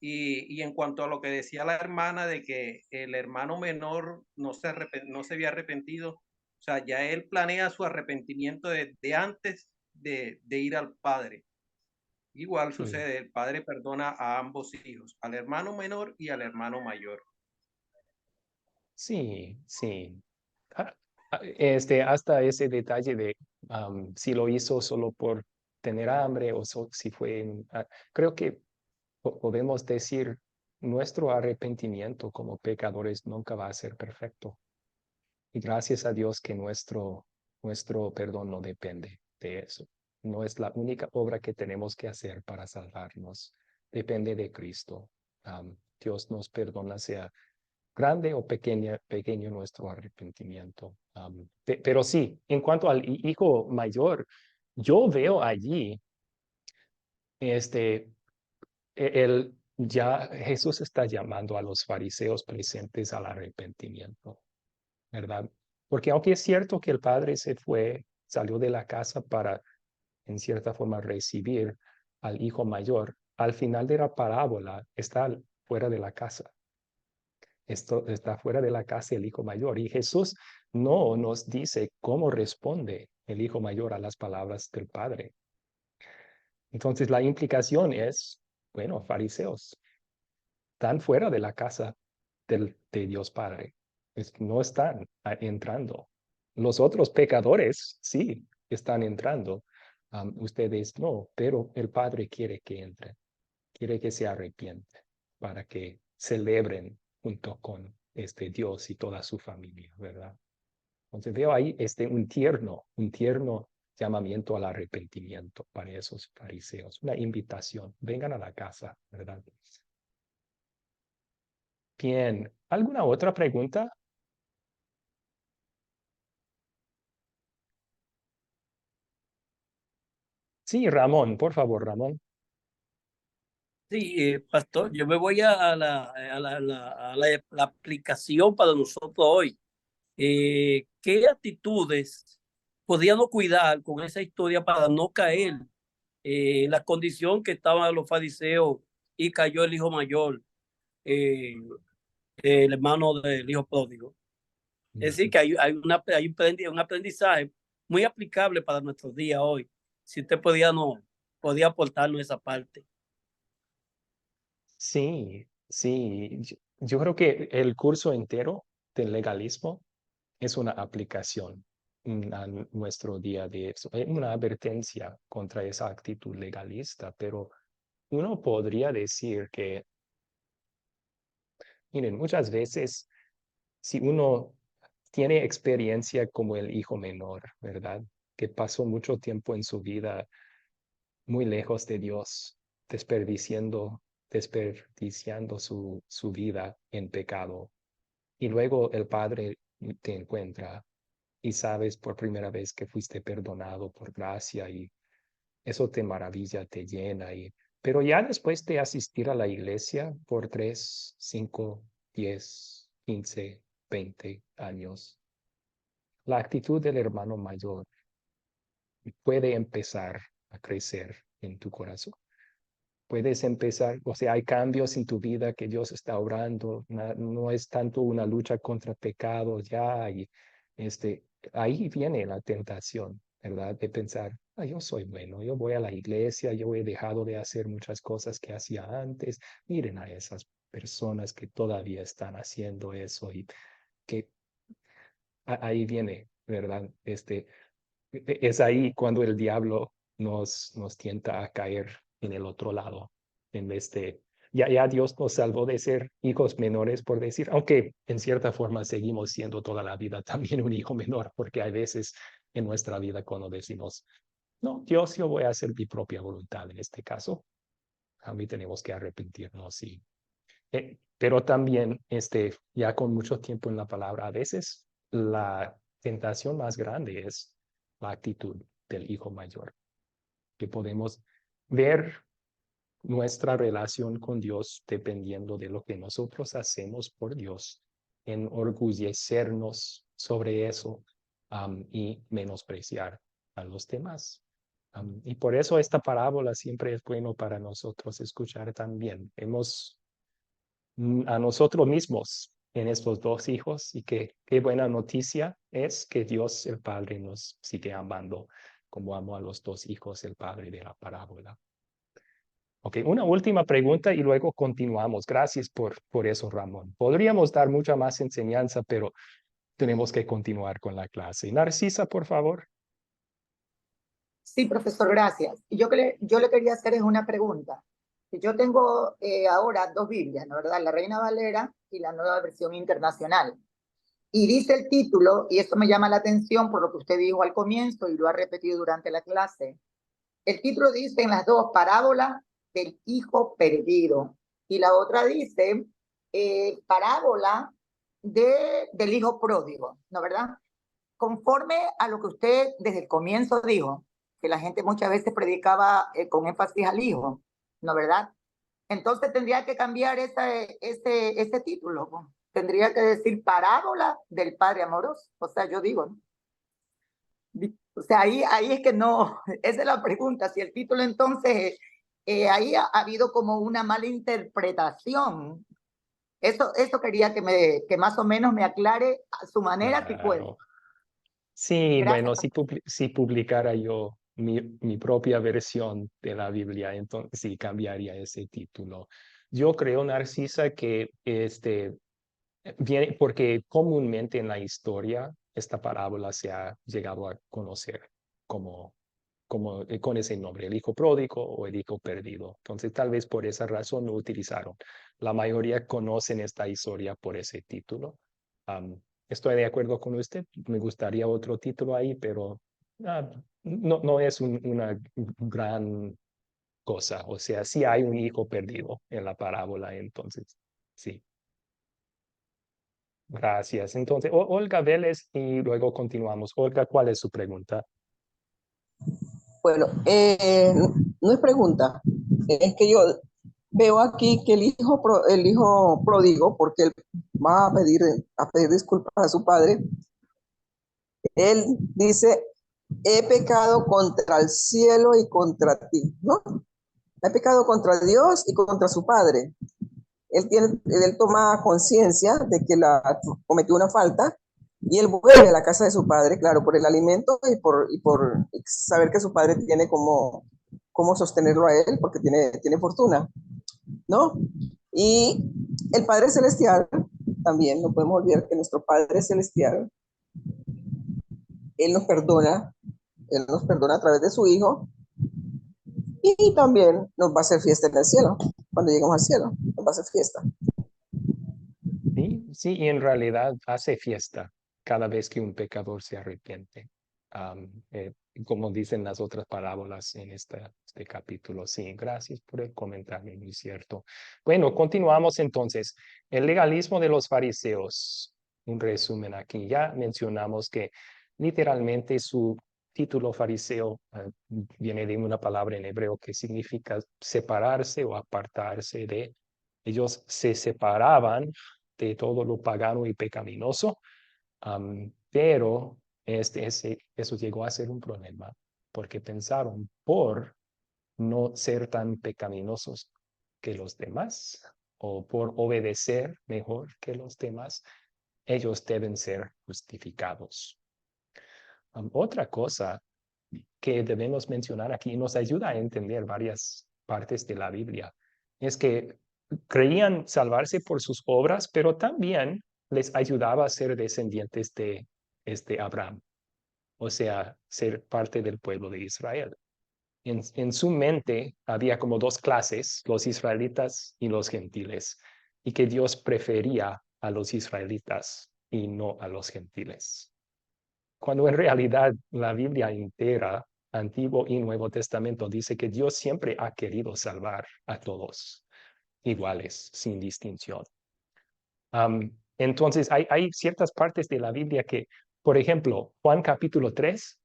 Y en cuanto a lo que decía la hermana de que el hermano menor no se había arrepentido, o sea, ya él planea su arrepentimiento de antes de ir al padre. Igual sucede, el padre perdona a ambos hijos, al hermano menor y al hermano mayor. Sí, sí. Hasta ese detalle de si lo hizo solo por tener hambre o si fue, creo que podemos decir nuestro arrepentimiento como pecadores nunca va a ser perfecto. Y gracias a Dios que nuestro perdón no depende de eso. No es la única obra que tenemos que hacer para salvarnos. Depende de Cristo. Dios nos perdona, sea grande o pequeño nuestro arrepentimiento. Pero sí, en cuanto al hijo mayor, yo veo allí, este, ya Jesús está llamando a los fariseos presentes al arrepentimiento, ¿verdad? Porque aunque es cierto que el padre se fue, salió de la casa para, en cierta forma, recibir al hijo mayor, al final de la parábola está fuera de la casa. Esto está fuera de la casa el hijo mayor. Y Jesús no nos dice cómo responde el hijo mayor a las palabras del padre. Entonces la implicación es, bueno, fariseos, están fuera de la casa de Dios Padre. No están entrando. Los otros pecadores sí están entrando. Ustedes no, pero el Padre quiere que entren, quiere que se arrepienten para que celebren junto con Dios y toda su familia, ¿verdad? Entonces veo ahí un tierno llamamiento al arrepentimiento para esos fariseos, una invitación, vengan a la casa, ¿verdad? Bien, ¿alguna otra pregunta? Sí, Ramón, por favor, Ramón. Sí, pastor, yo me voy a la aplicación para nosotros hoy. ¿Qué actitudes podíamos cuidar con esa historia para no caer en la condición que estaban los fariseos y cayó el hijo mayor, eh, el hermano del hijo pródigo? Es decir, que hay un aprendizaje muy aplicable para nuestros días hoy. Si usted podía aportarnos esa parte. Sí, sí. Yo creo que el curso entero del legalismo es una aplicación a nuestro día de eso, una advertencia contra esa actitud legalista, pero uno podría decir que, miren, muchas veces si uno tiene experiencia como el hijo menor, ¿verdad? Que pasó mucho tiempo en su vida muy lejos de Dios, desperdiciando su vida en pecado. Y luego el Padre te encuentra y sabes por primera vez que fuiste perdonado por gracia y eso te maravilla, te llena. Pero ya después de asistir a la iglesia por 3, 5, 10, 15, 20 años, la actitud del hermano mayor puede empezar a crecer en tu corazón. Puedes empezar, o sea, hay cambios en tu vida que Dios está obrando, no es tanto una lucha contra pecados ya, y ahí viene la tentación, ¿verdad? De pensar, yo soy bueno, yo voy a la iglesia, yo he dejado de hacer muchas cosas que hacía antes, miren a esas personas que todavía están haciendo eso y que ahí viene, ¿verdad? Es ahí cuando el diablo nos tienta a caer en el otro lado, en vez de, ya Dios nos salvó de ser hijos menores, por decir, aunque en cierta forma seguimos siendo toda la vida también un hijo menor, porque hay veces en nuestra vida cuando decimos, no, Dios, yo voy a hacer mi propia voluntad en este caso, a mí tenemos que arrepentirnos, pero también, ya con mucho tiempo en la palabra, a veces la tentación más grande es la actitud del hijo mayor. que podemos ver nuestra relación con Dios dependiendo de lo que nosotros hacemos por Dios, enorgullecernos sobre eso y menospreciar a los demás. Y por eso esta parábola siempre es bueno para nosotros escuchar también. Vemos a nosotros mismos en estos dos hijos y qué buena noticia es que Dios el Padre nos sigue amando como amó a los dos hijos el Padre de la parábola. Ok, una última pregunta y luego continuamos. Gracias por eso, Ramón. Podríamos dar mucha más enseñanza, pero tenemos que continuar con la clase. Narcisa, por favor. Sí, profesor, gracias. Y yo le quería hacer es una pregunta. Yo tengo ahora dos Biblias, ¿no verdad? La Reina Valera y la Nueva Versión Internacional. Y dice el título, y esto me llama la atención por lo que usted dijo al comienzo y lo ha repetido durante la clase. El título dice en las dos, parábola del hijo perdido. Y la otra dice, parábola del hijo pródigo, ¿no verdad? Conforme a lo que usted desde el comienzo dijo, que la gente muchas veces predicaba con énfasis al hijo, ¿no verdad? Entonces tendría que cambiar ese título, ¿no? Tendría que decir parábola del padre amoroso. O sea, yo digo, ¿no? O sea, ahí es que no, esa es la pregunta. Si el título entonces, ahí ha habido como una mala interpretación. Eso quería que más o menos me aclare a su manera si puede. Claro. Sí, Gracias. bueno, si publicara yo mi propia versión de la Biblia, entonces sí cambiaría ese título. Yo creo, Narcisa, que viene porque comúnmente en la historia esta parábola se ha llegado a conocer como, con ese nombre, el hijo pródigo o el hijo perdido. Entonces tal vez por esa razón lo utilizaron. La mayoría conocen esta historia por ese título. Um, Estoy de acuerdo con usted, me gustaría otro título ahí, pero no es una gran cosa. O sea, sí hay un hijo perdido en la parábola, entonces sí. Gracias. Entonces, Olga Vélez y luego continuamos. Olga, ¿cuál es su pregunta? Bueno, no es pregunta, es que yo veo aquí que el hijo pródigo, porque él va a pedir disculpas a su padre, él dice, he pecado contra el cielo y contra ti, ¿no? He pecado contra Dios y contra su padre. Él toma conciencia de que cometió una falta y él vuelve a la casa de su padre, claro, por el alimento y por saber que su padre tiene cómo sostenerlo a él porque tiene fortuna, ¿no? Y el Padre Celestial, también no podemos olvidar que nuestro Padre Celestial, Él nos perdona a través de su Hijo y también nos va a hacer fiesta en el cielo. Cuando lleguemos al cielo, nos va a hacer fiesta. Sí, sí, y en realidad hace fiesta cada vez que un pecador se arrepiente. Como dicen las otras parábolas en este capítulo. Sí, gracias por el comentario, muy cierto. Bueno, continuamos entonces. El legalismo de los fariseos. Un resumen aquí. Ya mencionamos que literalmente su título fariseo viene de una palabra en hebreo que significa separarse o apartarse de. Ellos se separaban de todo lo pagano y pecaminoso, pero eso llegó a ser un problema porque pensaron por no ser tan pecaminosos que los demás o por obedecer mejor que los demás, ellos deben ser justificados. Otra cosa que debemos mencionar aquí nos ayuda a entender varias partes de la Biblia es que creían salvarse por sus obras, pero también les ayudaba a ser descendientes de Abraham, o sea, ser parte del pueblo de Israel. En su mente había como dos clases, los israelitas y los gentiles, y que Dios prefería a los israelitas y no a los gentiles. Cuando en realidad la Biblia entera, Antiguo y Nuevo Testamento, dice que Dios siempre ha querido salvar a todos iguales, sin distinción. Entonces, hay ciertas partes de la Biblia que, por ejemplo, Juan capítulo 3,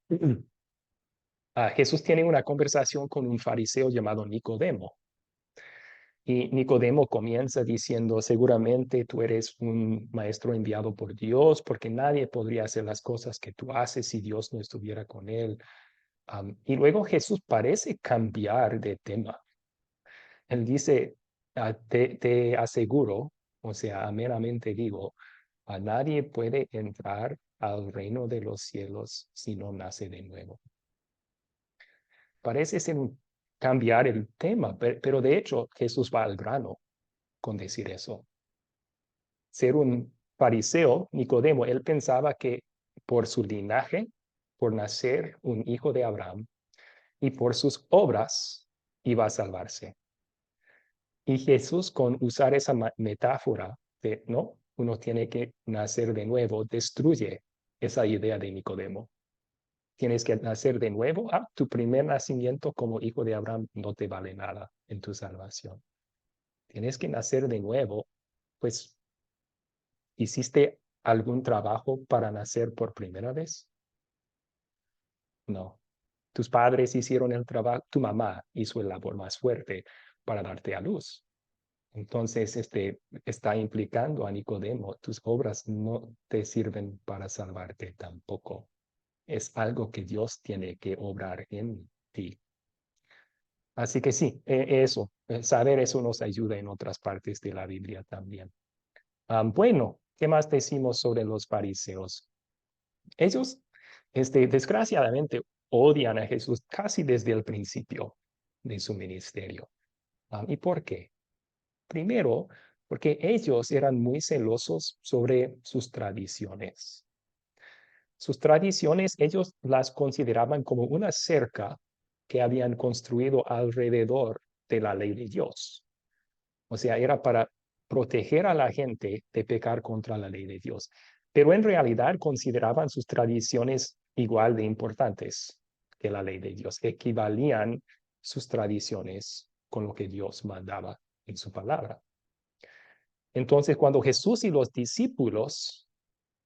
Jesús tiene una conversación con un fariseo llamado Nicodemo. Y Nicodemo comienza diciendo, seguramente tú eres un maestro enviado por Dios, porque nadie podría hacer las cosas que tú haces si Dios no estuviera con él. Y luego Jesús parece cambiar de tema. Él dice, te aseguro, o sea, meramente digo, a nadie puede entrar al reino de los cielos si no nace de nuevo. Parece ser cambiar el tema, pero de hecho Jesús va al grano con decir eso. Ser un fariseo, Nicodemo, él pensaba que por su linaje, por nacer un hijo de Abraham y por sus obras iba a salvarse. Y Jesús, con usar esa metáfora de, no, uno tiene que nacer de nuevo, destruye esa idea de Nicodemo. Tienes que nacer de nuevo. Tu primer nacimiento como hijo de Abraham no te vale nada en tu salvación. Tienes que nacer de nuevo, pues, ¿hiciste algún trabajo para nacer por primera vez? No. Tus padres hicieron el trabajo, tu mamá hizo el labor más fuerte para darte a luz. Entonces, está implicando a Nicodemo, tus obras no te sirven para salvarte tampoco. Es algo que Dios tiene que obrar en ti. Así que sí, eso, saber eso nos ayuda en otras partes de la Biblia también. Bueno, ¿qué más decimos sobre los fariseos? Ellos, desgraciadamente, odian a Jesús casi desde el principio de su ministerio. ¿Y por qué? Primero, porque ellos eran muy celosos sobre sus tradiciones. Sus tradiciones, ellos las consideraban como una cerca que habían construido alrededor de la ley de Dios. O sea, era para proteger a la gente de pecar contra la ley de Dios. Pero en realidad consideraban sus tradiciones igual de importantes que la ley de Dios. Equivalían sus tradiciones con lo que Dios mandaba en su palabra. Entonces, cuando Jesús y los discípulos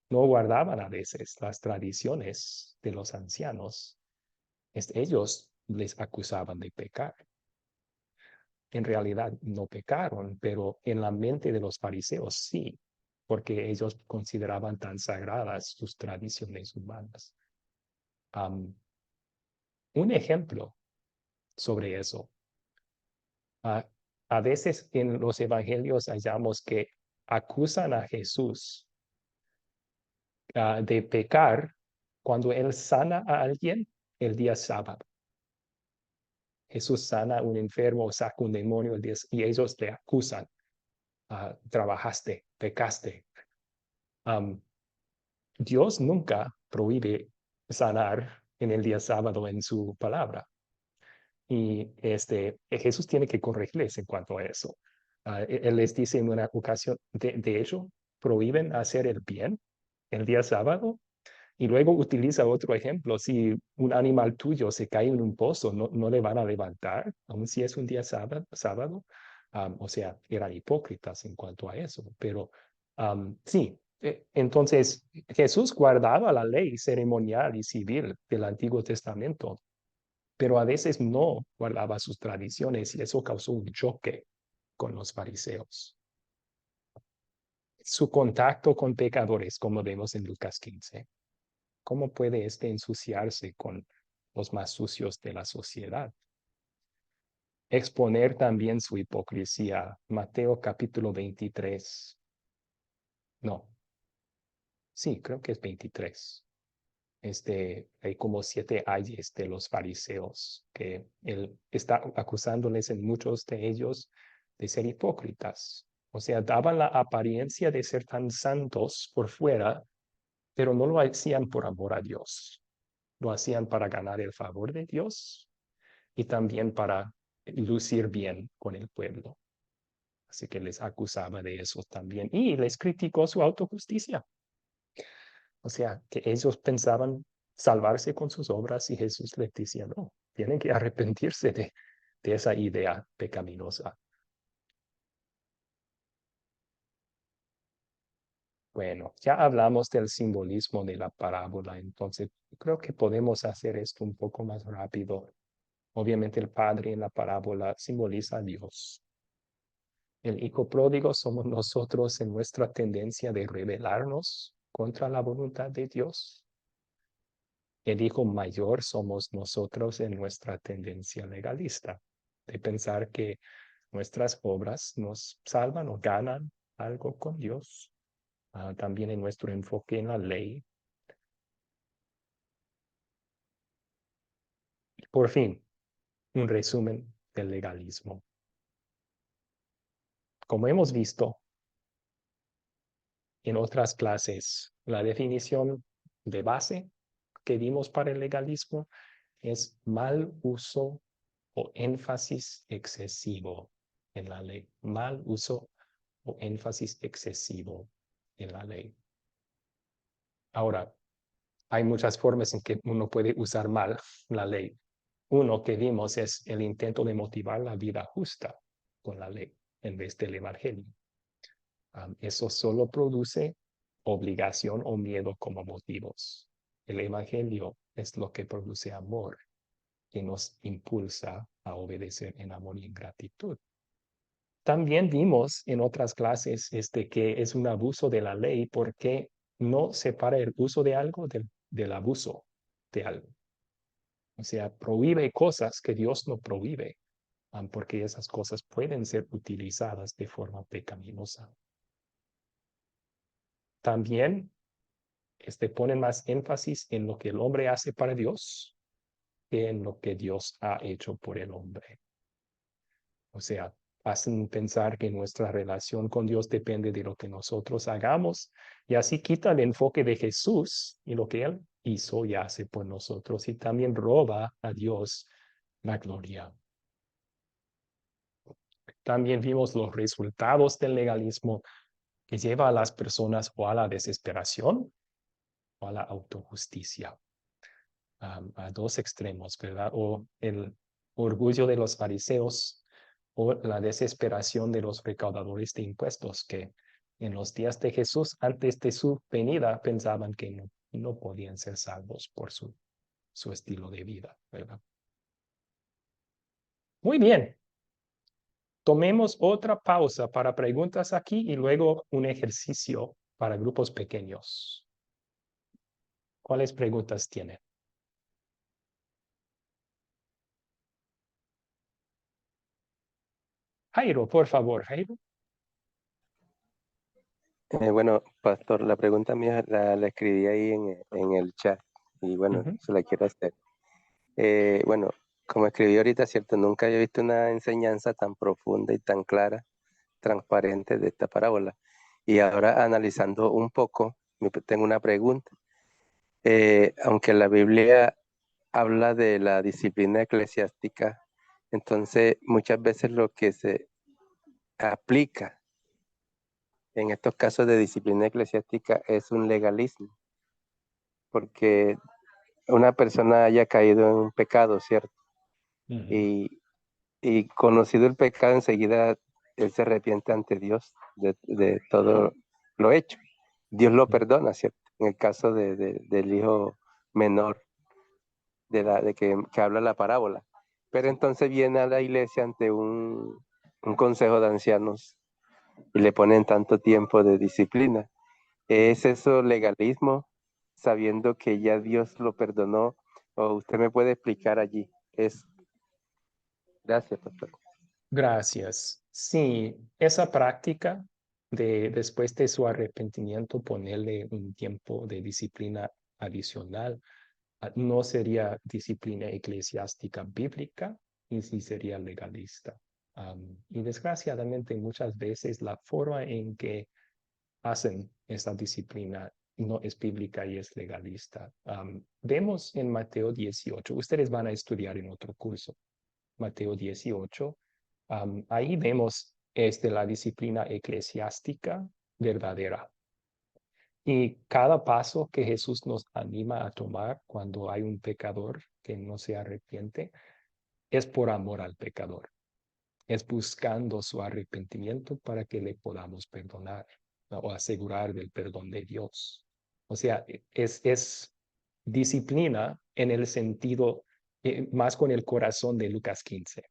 no guardaban a veces las tradiciones de los ancianos, ellos les acusaban de pecar. En realidad no pecaron, pero en la mente de los fariseos sí, porque ellos consideraban tan sagradas sus tradiciones humanas. Un ejemplo sobre eso. A veces en los evangelios hallamos que acusan a Jesús de pecar cuando él sana a alguien el día sábado. Jesús sana a un enfermo o saca un demonio el día, y ellos le acusan. Trabajaste, pecaste. Dios nunca prohíbe sanar en el día sábado en su palabra. Y Jesús tiene que corregirles en cuanto a eso. Él les dice en una ocasión, de hecho, prohíben hacer el bien el día sábado. Y luego utiliza otro ejemplo. Si un animal tuyo se cae en un pozo, no le van a levantar, aun si es un día sábado. O sea, eran hipócritas en cuanto a eso. Pero sí, entonces Jesús guardaba la ley ceremonial y civil del Antiguo Testamento, pero a veces no guardaba sus tradiciones y eso causó un choque con los fariseos. Su contacto con pecadores, como vemos en Lucas 15. ¿Cómo puede ensuciarse con los más sucios de la sociedad? Exponer también su hipocresía. Mateo capítulo 23. No. Sí, creo que es 23. Hay como 7 ayes de los fariseos que él está acusándoles en muchos de ellos de ser hipócritas. O sea, daban la apariencia de ser tan santos por fuera, pero no lo hacían por amor a Dios. Lo hacían para ganar el favor de Dios y también para lucir bien con el pueblo. Así que les acusaba de eso también y les criticó su autojusticia. O sea, que ellos pensaban salvarse con sus obras y Jesús les decía, no, tienen que arrepentirse de esa idea pecaminosa. Bueno, ya hablamos del simbolismo de la parábola, entonces creo que podemos hacer esto un poco más rápido. Obviamente el padre en la parábola simboliza a Dios. El hijo pródigo somos nosotros en nuestra tendencia de rebelarnos contra la voluntad de Dios. El hijo mayor somos nosotros en nuestra tendencia legalista, de pensar que nuestras obras nos salvan o ganan algo con Dios. También en nuestro enfoque en la ley. Por fin, un resumen del legalismo. Como hemos visto en otras clases, la definición de base que dimos para el legalismo es mal uso o énfasis excesivo en la ley. Mal uso o énfasis excesivo en la ley. Ahora, hay muchas formas en que uno puede usar mal la ley. Uno que vimos es el intento de motivar la vida justa con la ley en vez del evangelio. Eso solo produce obligación o miedo como motivos. El evangelio es lo que produce amor, que nos impulsa a obedecer en amor y en gratitud. También vimos en otras clases que es un abuso de la ley porque no separa el uso de algo del abuso de algo. O sea, prohíbe cosas que Dios no prohíbe, porque esas cosas pueden ser utilizadas de forma pecaminosa. También ponen más énfasis en lo que el hombre hace para Dios que en lo que Dios ha hecho por el hombre. O sea, hacen pensar que nuestra relación con Dios depende de lo que nosotros hagamos y así quita el enfoque de Jesús y lo que Él hizo y hace por nosotros y también roba a Dios la gloria. También vimos los resultados del legalismo que lleva a las personas o a la desesperación o a la autojusticia. A dos extremos, ¿verdad? O el orgullo de los fariseos o la desesperación de los recaudadores de impuestos que en los días de Jesús, antes de su venida, pensaban que no podían ser salvos por su estilo de vida, ¿verdad? Muy bien. Tomemos otra pausa para preguntas aquí y luego un ejercicio para grupos pequeños. ¿Cuáles preguntas tienen? Jairo, por favor, Jairo. Bueno, pastor, la pregunta mía la escribí ahí en el chat y bueno, se la quiero hacer. Bueno, como escribí ahorita, cierto, nunca había visto una enseñanza tan profunda y tan clara, transparente de esta parábola. Y ahora analizando un poco, tengo una pregunta. Aunque la Biblia habla de la disciplina eclesiástica, entonces muchas veces lo que se aplica en estos casos de disciplina eclesiástica es un legalismo, porque una persona haya caído en un pecado, ¿cierto? Y conocido el pecado, enseguida él se arrepiente ante Dios de todo lo hecho. Dios lo perdona, ¿cierto? En el caso del hijo menor de que habla la parábola. Pero entonces viene a la iglesia ante un consejo de ancianos y le ponen tanto tiempo de disciplina. ¿Es eso legalismo, sabiendo que ya Dios lo perdonó? ¿O usted me puede explicar allí? Gracias, pastor. Gracias. Sí, esa práctica de después de su arrepentimiento ponerle un tiempo de disciplina adicional no sería disciplina eclesiástica bíblica y sí sería legalista. Y desgraciadamente muchas veces la forma en que hacen esta disciplina no es bíblica y es legalista. Vemos en Mateo 18, ustedes van a estudiar en otro curso, Mateo 18, ahí vemos la disciplina eclesiástica verdadera. Y cada paso que Jesús nos anima a tomar cuando hay un pecador que no se arrepiente es por amor al pecador. Es buscando su arrepentimiento para que le podamos perdonar. o asegurar del perdón de Dios. O sea, es disciplina en el sentido, más con el corazón de Lucas 15.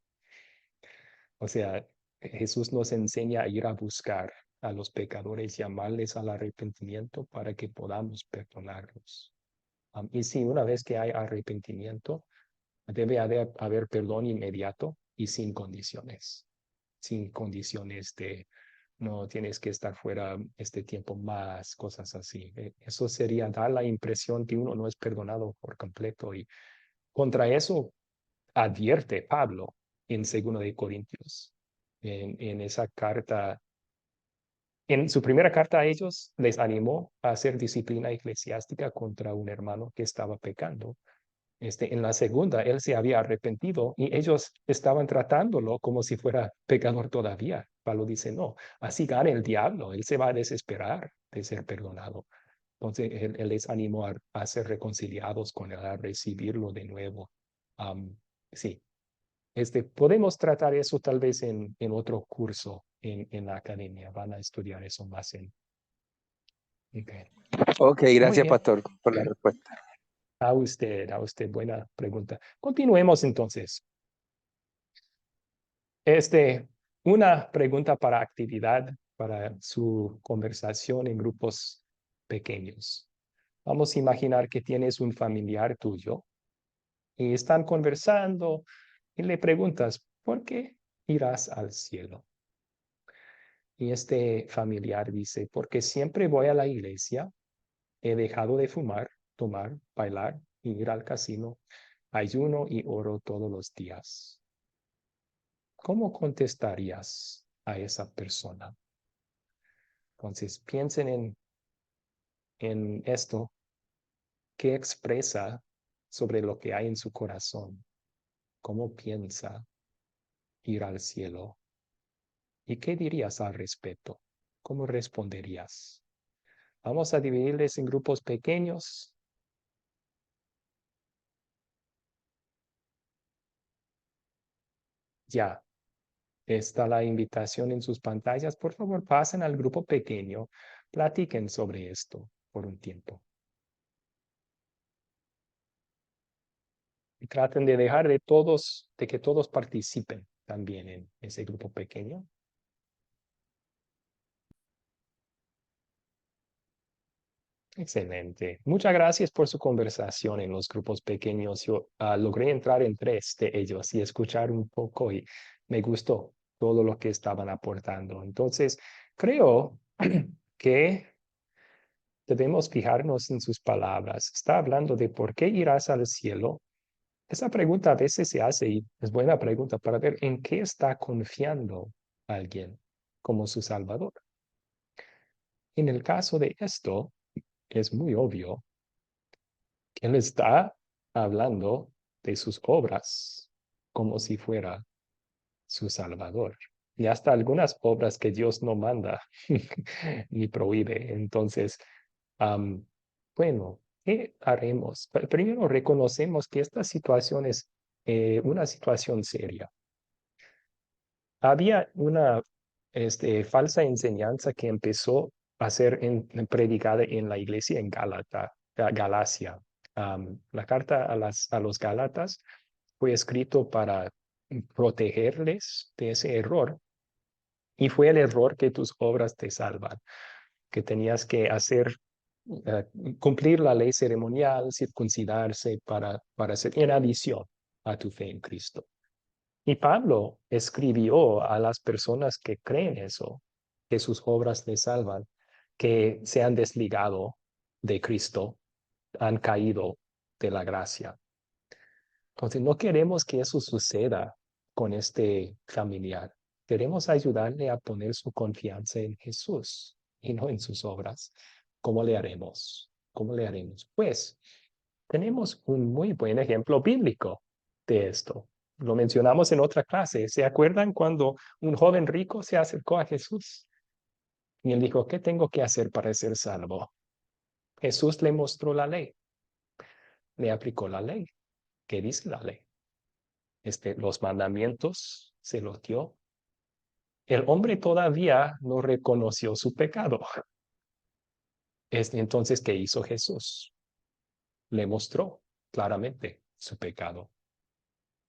O sea, Jesús nos enseña a ir a buscar a los pecadores, llamarles al arrepentimiento para que podamos perdonarlos. Y sí, una vez que hay arrepentimiento, debe haber perdón inmediato y sin condiciones de no tienes que estar fuera este tiempo más, cosas así. Eso sería dar la impresión que uno no es perdonado por completo, y contra eso advierte Pablo en 2 Corintios, en esa carta. En su primera carta a ellos les animó a hacer disciplina eclesiástica contra un hermano que estaba pecando. En la segunda, él se había arrepentido y ellos estaban tratándolo como si fuera pecador todavía. Pablo dice, no, así gana el diablo, él se va a desesperar de ser perdonado. Entonces, él les animó a ser reconciliados con él, a recibirlo de nuevo. Sí, podemos tratar eso tal vez en otro curso en la academia. Van a estudiar eso más en... Okay. Ok, Muy gracias, bien. pastor, por la respuesta. A usted, buena pregunta. Continuemos entonces. Una pregunta para actividad, para su conversación en grupos pequeños. Vamos a imaginar que tienes un familiar tuyo y están conversando y le preguntas, ¿por qué irás al cielo? Y este familiar dice, porque siempre voy a la iglesia, he dejado de fumar, tomar, bailar y ir al casino, ayuno y oro todos los días. ¿Cómo contestarías a esa persona? Entonces, piensen en esto, qué expresa sobre lo que hay en su corazón, cómo piensa ir al cielo y qué dirías al respecto, cómo responderías. Vamos a dividirles en grupos pequeños. Ya está la invitación en sus pantallas. Por favor, pasen al grupo pequeño, platiquen sobre esto por un tiempo. Y traten de dejar de que todos participen también en ese grupo pequeño. Excelente. Muchas gracias por su conversación en los grupos pequeños. Yo logré entrar en 3 de ellos y escuchar un poco, y me gustó todo lo que estaban aportando. Entonces, creo que debemos fijarnos en sus palabras. Está hablando de por qué irás al cielo. Esa pregunta a veces se hace y es buena pregunta para ver en qué está confiando alguien como su Salvador. En el caso de esto, es muy obvio que él está hablando de sus obras como si fuera su Salvador. Y hasta algunas obras que Dios no manda ni prohíbe. Entonces, bueno, ¿qué haremos? Primero reconocemos que esta situación es una situación seria. Había una falsa enseñanza que empezó a ser predicada en la iglesia en Galacia. La carta a los Gálatas fue escrito para protegerles de ese error, y fue el error que tus obras te salvan, que tenías que eh, cumplir la ley ceremonial, circuncidarse para ser en adición a tu fe en Cristo. Y Pablo escribió a las personas que creen eso, que sus obras les salvan, que se han desligado de Cristo, han caído de la gracia. Entonces, no queremos que eso suceda con este familiar. Queremos ayudarle a poner su confianza en Jesús y no en sus obras. ¿Cómo le haremos? ¿Cómo le haremos? Pues tenemos un muy buen ejemplo bíblico de esto. Lo mencionamos en otra clase. ¿Se acuerdan cuando un joven rico se acercó a Jesús? Y él dijo, ¿qué tengo que hacer para ser salvo? Jesús le mostró la ley. Le aplicó la ley. ¿Qué dice la ley? Los mandamientos se los dio. el hombre todavía no reconoció su pecado. Entonces, ¿qué hizo Jesús? Le mostró claramente su pecado.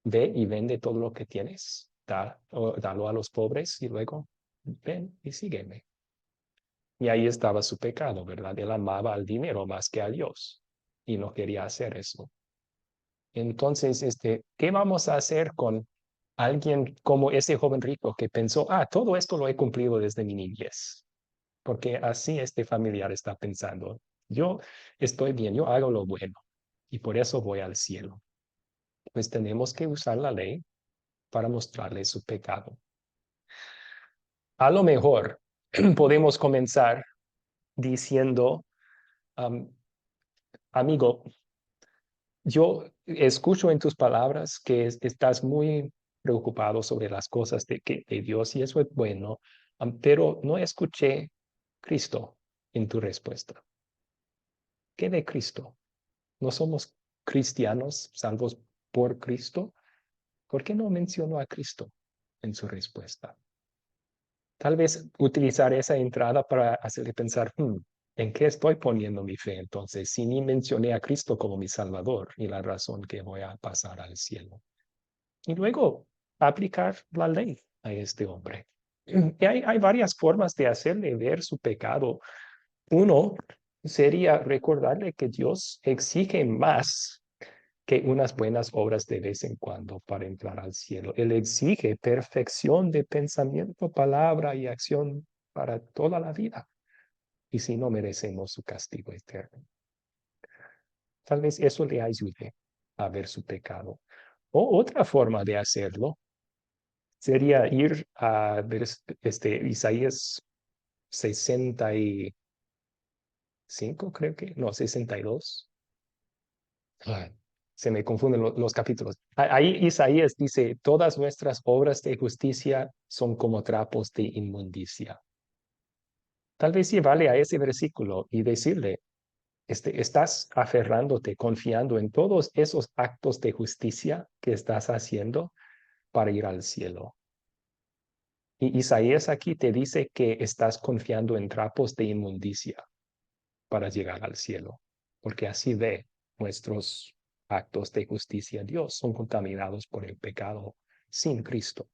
Ve y vende todo lo que tienes, dalo a los pobres y luego ven y sígueme. Y ahí estaba su pecado, ¿verdad? Él amaba al dinero más que a Dios y no quería hacer eso. Entonces, ¿qué vamos a hacer con alguien como ese joven rico que pensó, todo esto lo he cumplido desde mi niñez? Porque así este familiar está pensando. Yo estoy bien, yo hago lo bueno y por eso voy al cielo. Pues tenemos que usar la ley para mostrarle su pecado. A lo mejor podemos comenzar diciendo, amigo, yo escucho en tus palabras que estás muy preocupado sobre las cosas de Dios y eso es bueno, pero no escuché Cristo en tu respuesta. ¿Qué de Cristo? ¿No somos cristianos salvos por Cristo? ¿Por qué no mencionó a Cristo en su respuesta? Tal vez utilizar esa entrada para hacerle pensar, ¿en qué estoy poniendo mi fe entonces? Si ni mencioné a Cristo como mi Salvador y la razón que voy a pasar al cielo. Y luego aplicar la ley a este hombre. Y hay varias formas de hacerle ver su pecado. Uno sería recordarle que Dios exige más que unas buenas obras de vez en cuando para entrar al cielo. Él exige perfección de pensamiento, palabra y acción para toda la vida. Y si no, merecemos su castigo eterno. Tal vez eso le ayude a ver su pecado. O otra forma de hacerlo sería ir a ver Isaías 65, creo que, no, 62. Ay, se me confunden los capítulos. Ahí Isaías dice, todas nuestras obras de justicia son como trapos de inmundicia. Tal vez llevarle a ese versículo y decirle, estás aferrándote, confiando en todos esos actos de justicia que estás haciendo para ir al cielo. Y Isaías aquí te dice que estás confiando en trapos de inmundicia para llegar al cielo, porque así ve nuestros actos de justicia. Dios son contaminados por el pecado sin Cristo.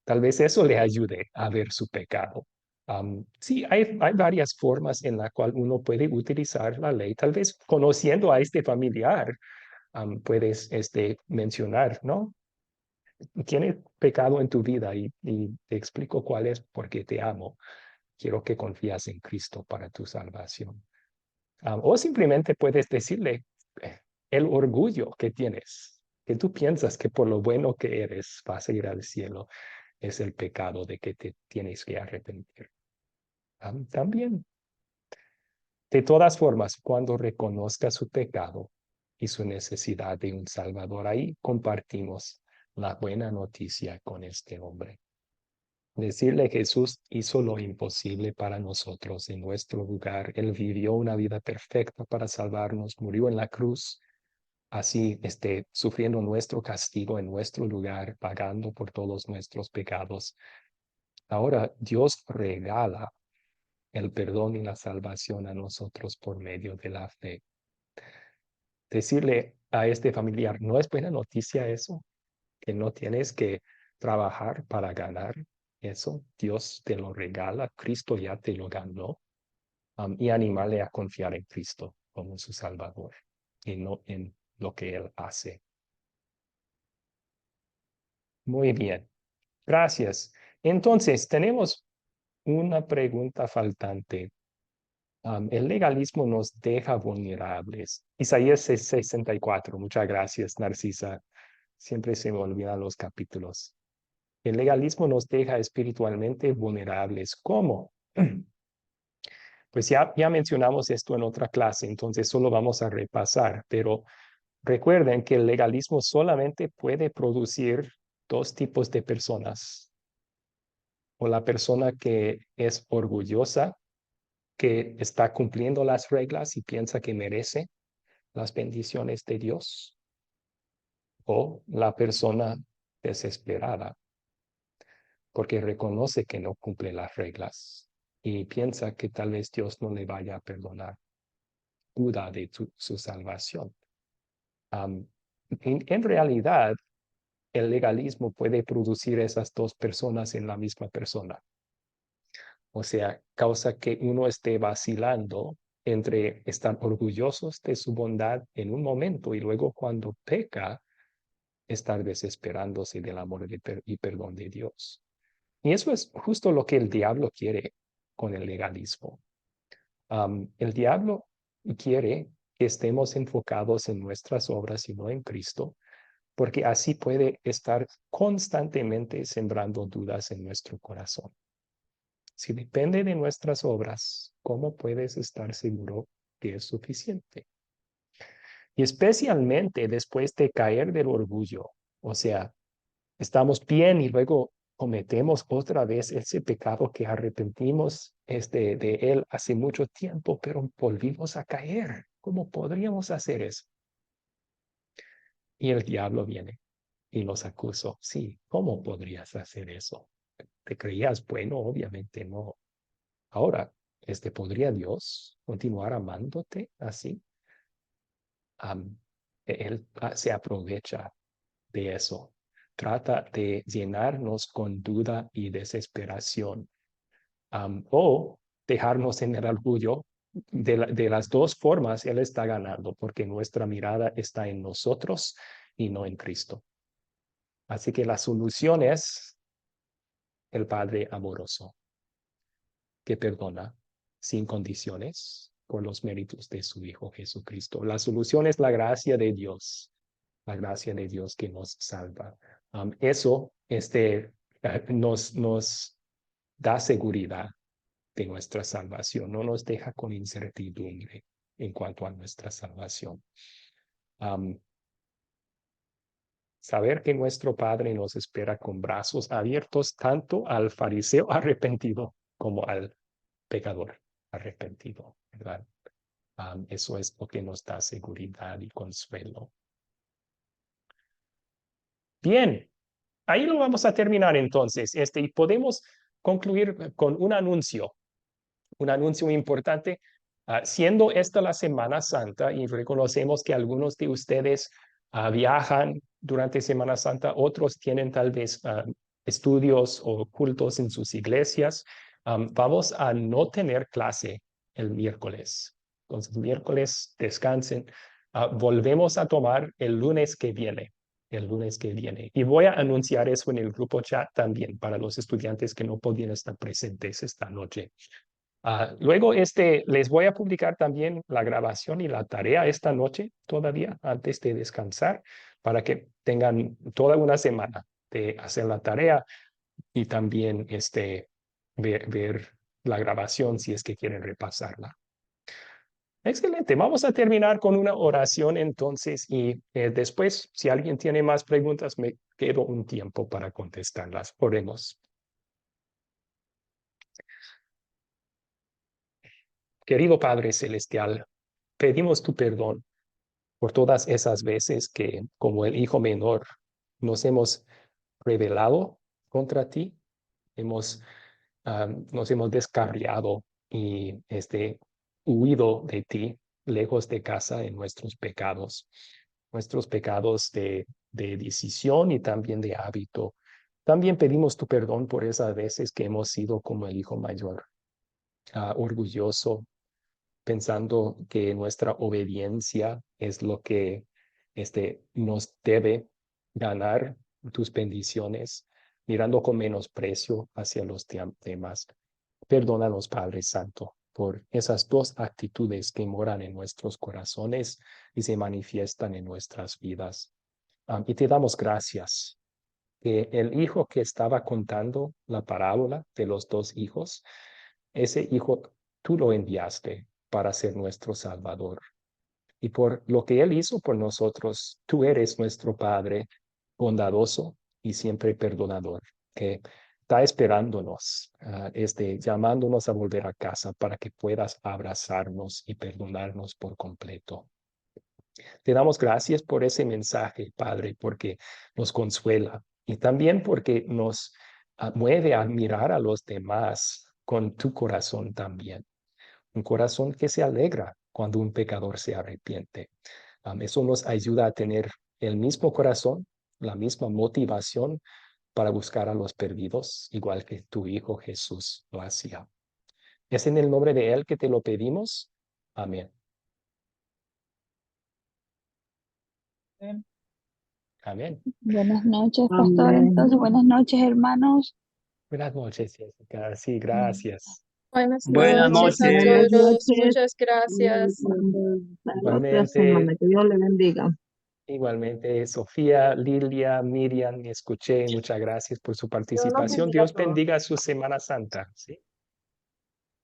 Tal vez eso le ayude a ver su pecado. Sí, hay varias formas en la cual uno puede utilizar la ley. Tal vez conociendo a este familiar, puedes mencionar, ¿no? Tienes pecado en tu vida y te explico cuál es porque te amo. Quiero que confías en Cristo para tu salvación. O simplemente puedes decirle el orgullo que tienes, que tú piensas que por lo bueno que eres vas a ir al cielo, es el pecado de que te tienes que arrepentir. También, de todas formas, cuando reconozca su pecado y su necesidad de un Salvador, ahí compartimos la buena noticia con este hombre. Decirle que Jesús hizo lo imposible para nosotros en nuestro lugar. Él vivió una vida perfecta para salvarnos, murió en la cruz, así sufriendo nuestro castigo en nuestro lugar, pagando por todos nuestros pecados. Ahora Dios regala el perdón y la salvación a nosotros por medio de la fe. Decirle a este familiar, ¿no es buena noticia eso? Que no tienes que trabajar para ganar eso. Dios te lo regala, Cristo ya te lo ganó. Y animarle a confiar en Cristo como su Salvador y no en lo que Él hace. Muy bien, gracias. Entonces, tenemos una pregunta faltante. El legalismo nos deja vulnerables. Isaías 64. Muchas gracias, Narcisa. Siempre se me olvidan los capítulos. El legalismo nos deja espiritualmente vulnerables. ¿Cómo? Pues ya mencionamos esto en otra clase, entonces solo vamos a repasar, pero recuerden que el legalismo solamente puede producir dos tipos de personas. O la persona que es orgullosa, que está cumpliendo las reglas y piensa que merece las bendiciones de Dios, o la persona desesperada porque reconoce que no cumple las reglas y piensa que tal vez Dios no le vaya a perdonar. Duda de su salvación. En realidad, el legalismo puede producir esas dos personas en la misma persona. O sea, causa que uno esté vacilando entre estar orgullosos de su bondad en un momento y luego cuando peca, estar desesperándose del amor y perdón de Dios. Y eso es justo lo que el diablo quiere con el legalismo. El diablo quiere que estemos enfocados en nuestras obras y no en Cristo, porque así puede estar constantemente sembrando dudas en nuestro corazón. Si depende de nuestras obras, ¿cómo puedes estar seguro que es suficiente? Y especialmente después de caer del orgullo, o sea, estamos bien y luego cometemos otra vez ese pecado que arrepentimos de él hace mucho tiempo, pero volvimos a caer. ¿Cómo podríamos hacer eso? Y el diablo viene y nos acusó. Sí, ¿cómo podrías hacer eso? ¿Te creías bueno? Obviamente no. Ahora, ¿podría Dios continuar amándote así? Él se aprovecha de eso. Trata de llenarnos con duda y desesperación. O dejarnos en el orgullo. De las dos formas, Él está ganando porque nuestra mirada está en nosotros y no en Cristo. Así que la solución es el Padre amoroso, que perdona sin condiciones por los méritos de su Hijo Jesucristo. La solución es la gracia de Dios, la gracia de Dios que nos salva. Eso nos da seguridad de nuestra salvación, no nos deja con incertidumbre en cuanto a nuestra salvación. Saber que nuestro Padre nos espera con brazos abiertos tanto al fariseo arrepentido como al pecador arrepentido, ¿verdad? Eso es lo que nos da seguridad y consuelo. Bien, ahí lo vamos a terminar entonces. Y podemos concluir con un anuncio importante. Siendo esta la Semana Santa y reconocemos que algunos de ustedes viajan durante Semana Santa, otros tienen tal vez estudios o cultos en sus iglesias, vamos a no tener clase el miércoles. Entonces, miércoles descansen. Volvemos a tomar el lunes que viene. Y voy a anunciar eso en el grupo chat también para los estudiantes que no podían estar presentes esta noche. Luego, les voy a publicar también la grabación y la tarea esta noche todavía antes de descansar para que tengan toda una semana de hacer la tarea y también ver la grabación si es que quieren repasarla. Excelente, vamos a terminar con una oración entonces y después, si alguien tiene más preguntas, me quedo un tiempo para contestarlas. Oremos. Querido Padre Celestial, pedimos tu perdón por todas esas veces que, como el hijo menor, nos hemos rebelado contra ti, nos hemos descarriado y huido de ti, lejos de casa en nuestros pecados de decisión y también de hábito. También pedimos tu perdón por esas veces que hemos sido como el hijo mayor, orgulloso, pensando que nuestra obediencia es lo que nos debe ganar tus bendiciones, mirando con menosprecio hacia los demás. Perdónanos, Padre Santo, por esas dos actitudes que moran en nuestros corazones y se manifiestan en nuestras vidas. Y te damos gracias que el hijo que estaba contando la parábola de los dos hijos, ese hijo tú lo enviaste para ser nuestro Salvador. Y por lo que Él hizo por nosotros, tú eres nuestro Padre bondadoso y siempre perdonador, que está esperándonos, llamándonos a volver a casa para que puedas abrazarnos y perdonarnos por completo. Te damos gracias por ese mensaje, Padre, porque nos consuela y también porque nos mueve a mirar a los demás con tu corazón también. Un corazón que se alegra cuando un pecador se arrepiente. Eso nos ayuda a tener el mismo corazón, la misma motivación para buscar a los perdidos, igual que tu Hijo Jesús lo hacía. Es en el nombre de Él que te lo pedimos. Amén. Amén. Buenas noches, pastor. Entonces, buenas noches, hermanos. Buenas noches, Jessica. Sí, gracias. Buenas Buenas noches a noches. Buenas todos. noches. Muchas gracias. Hasta la otra semana. Que Dios le bendiga. Igualmente, Sofía, Lilia, Miriam, escuché. Muchas gracias por su participación. bendiga a Dios todos. bendiga su Semana Santa. ¿Sí?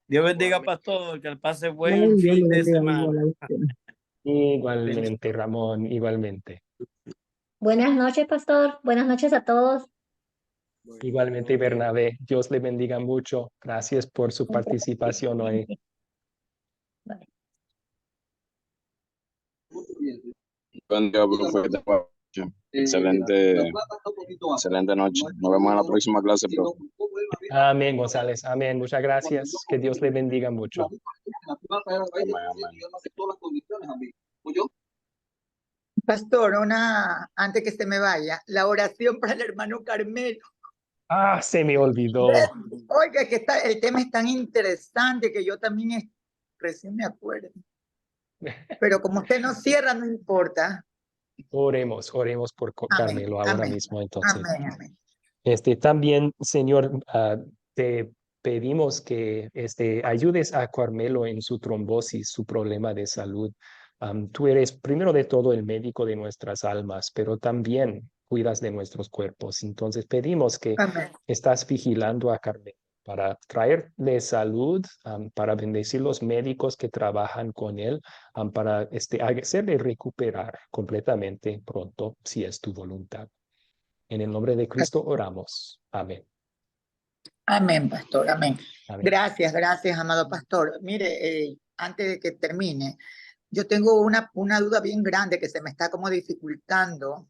Dios bendiga, pastor, que le pase buen Amén. Dios fin le de bendiga igual semana. a usted. Igualmente, Ramón, igualmente. Buenas noches, pastor. Buenas noches a todos. Igualmente, Bernabé. Dios le bendiga mucho. Gracias por su participación hoy. Vale. Buen día, profeta. Excelente noche. Nos vemos en la próxima clase, profe. Amén, González. Amén. Muchas gracias. Que Dios le bendiga mucho. Pastor, antes que se me vaya, la oración para el hermano Carmelo. Ah, se me olvidó. Oiga, que el tema es tan interesante que yo también recién me acuerdo. Pero como usted no cierra, no importa. Oremos por Carmelo ahora Amén. mismo, entonces. Amén. También, Señor, te pedimos que ayudes a Carmelo en su trombosis, su problema de salud. Tú eres primero de todo el médico de nuestras almas, pero también cuidas de nuestros cuerpos. Entonces pedimos que Amén. estás vigilando a Carmelo para traerle salud, para bendecir los médicos que trabajan con él, para hacerle recuperar completamente pronto, si es tu voluntad. En el nombre de Cristo oramos. Amén. Amén, pastor, amén. Amén. Gracias, amado pastor. Mire, antes de que termine, yo tengo una duda bien grande que se me está como dificultando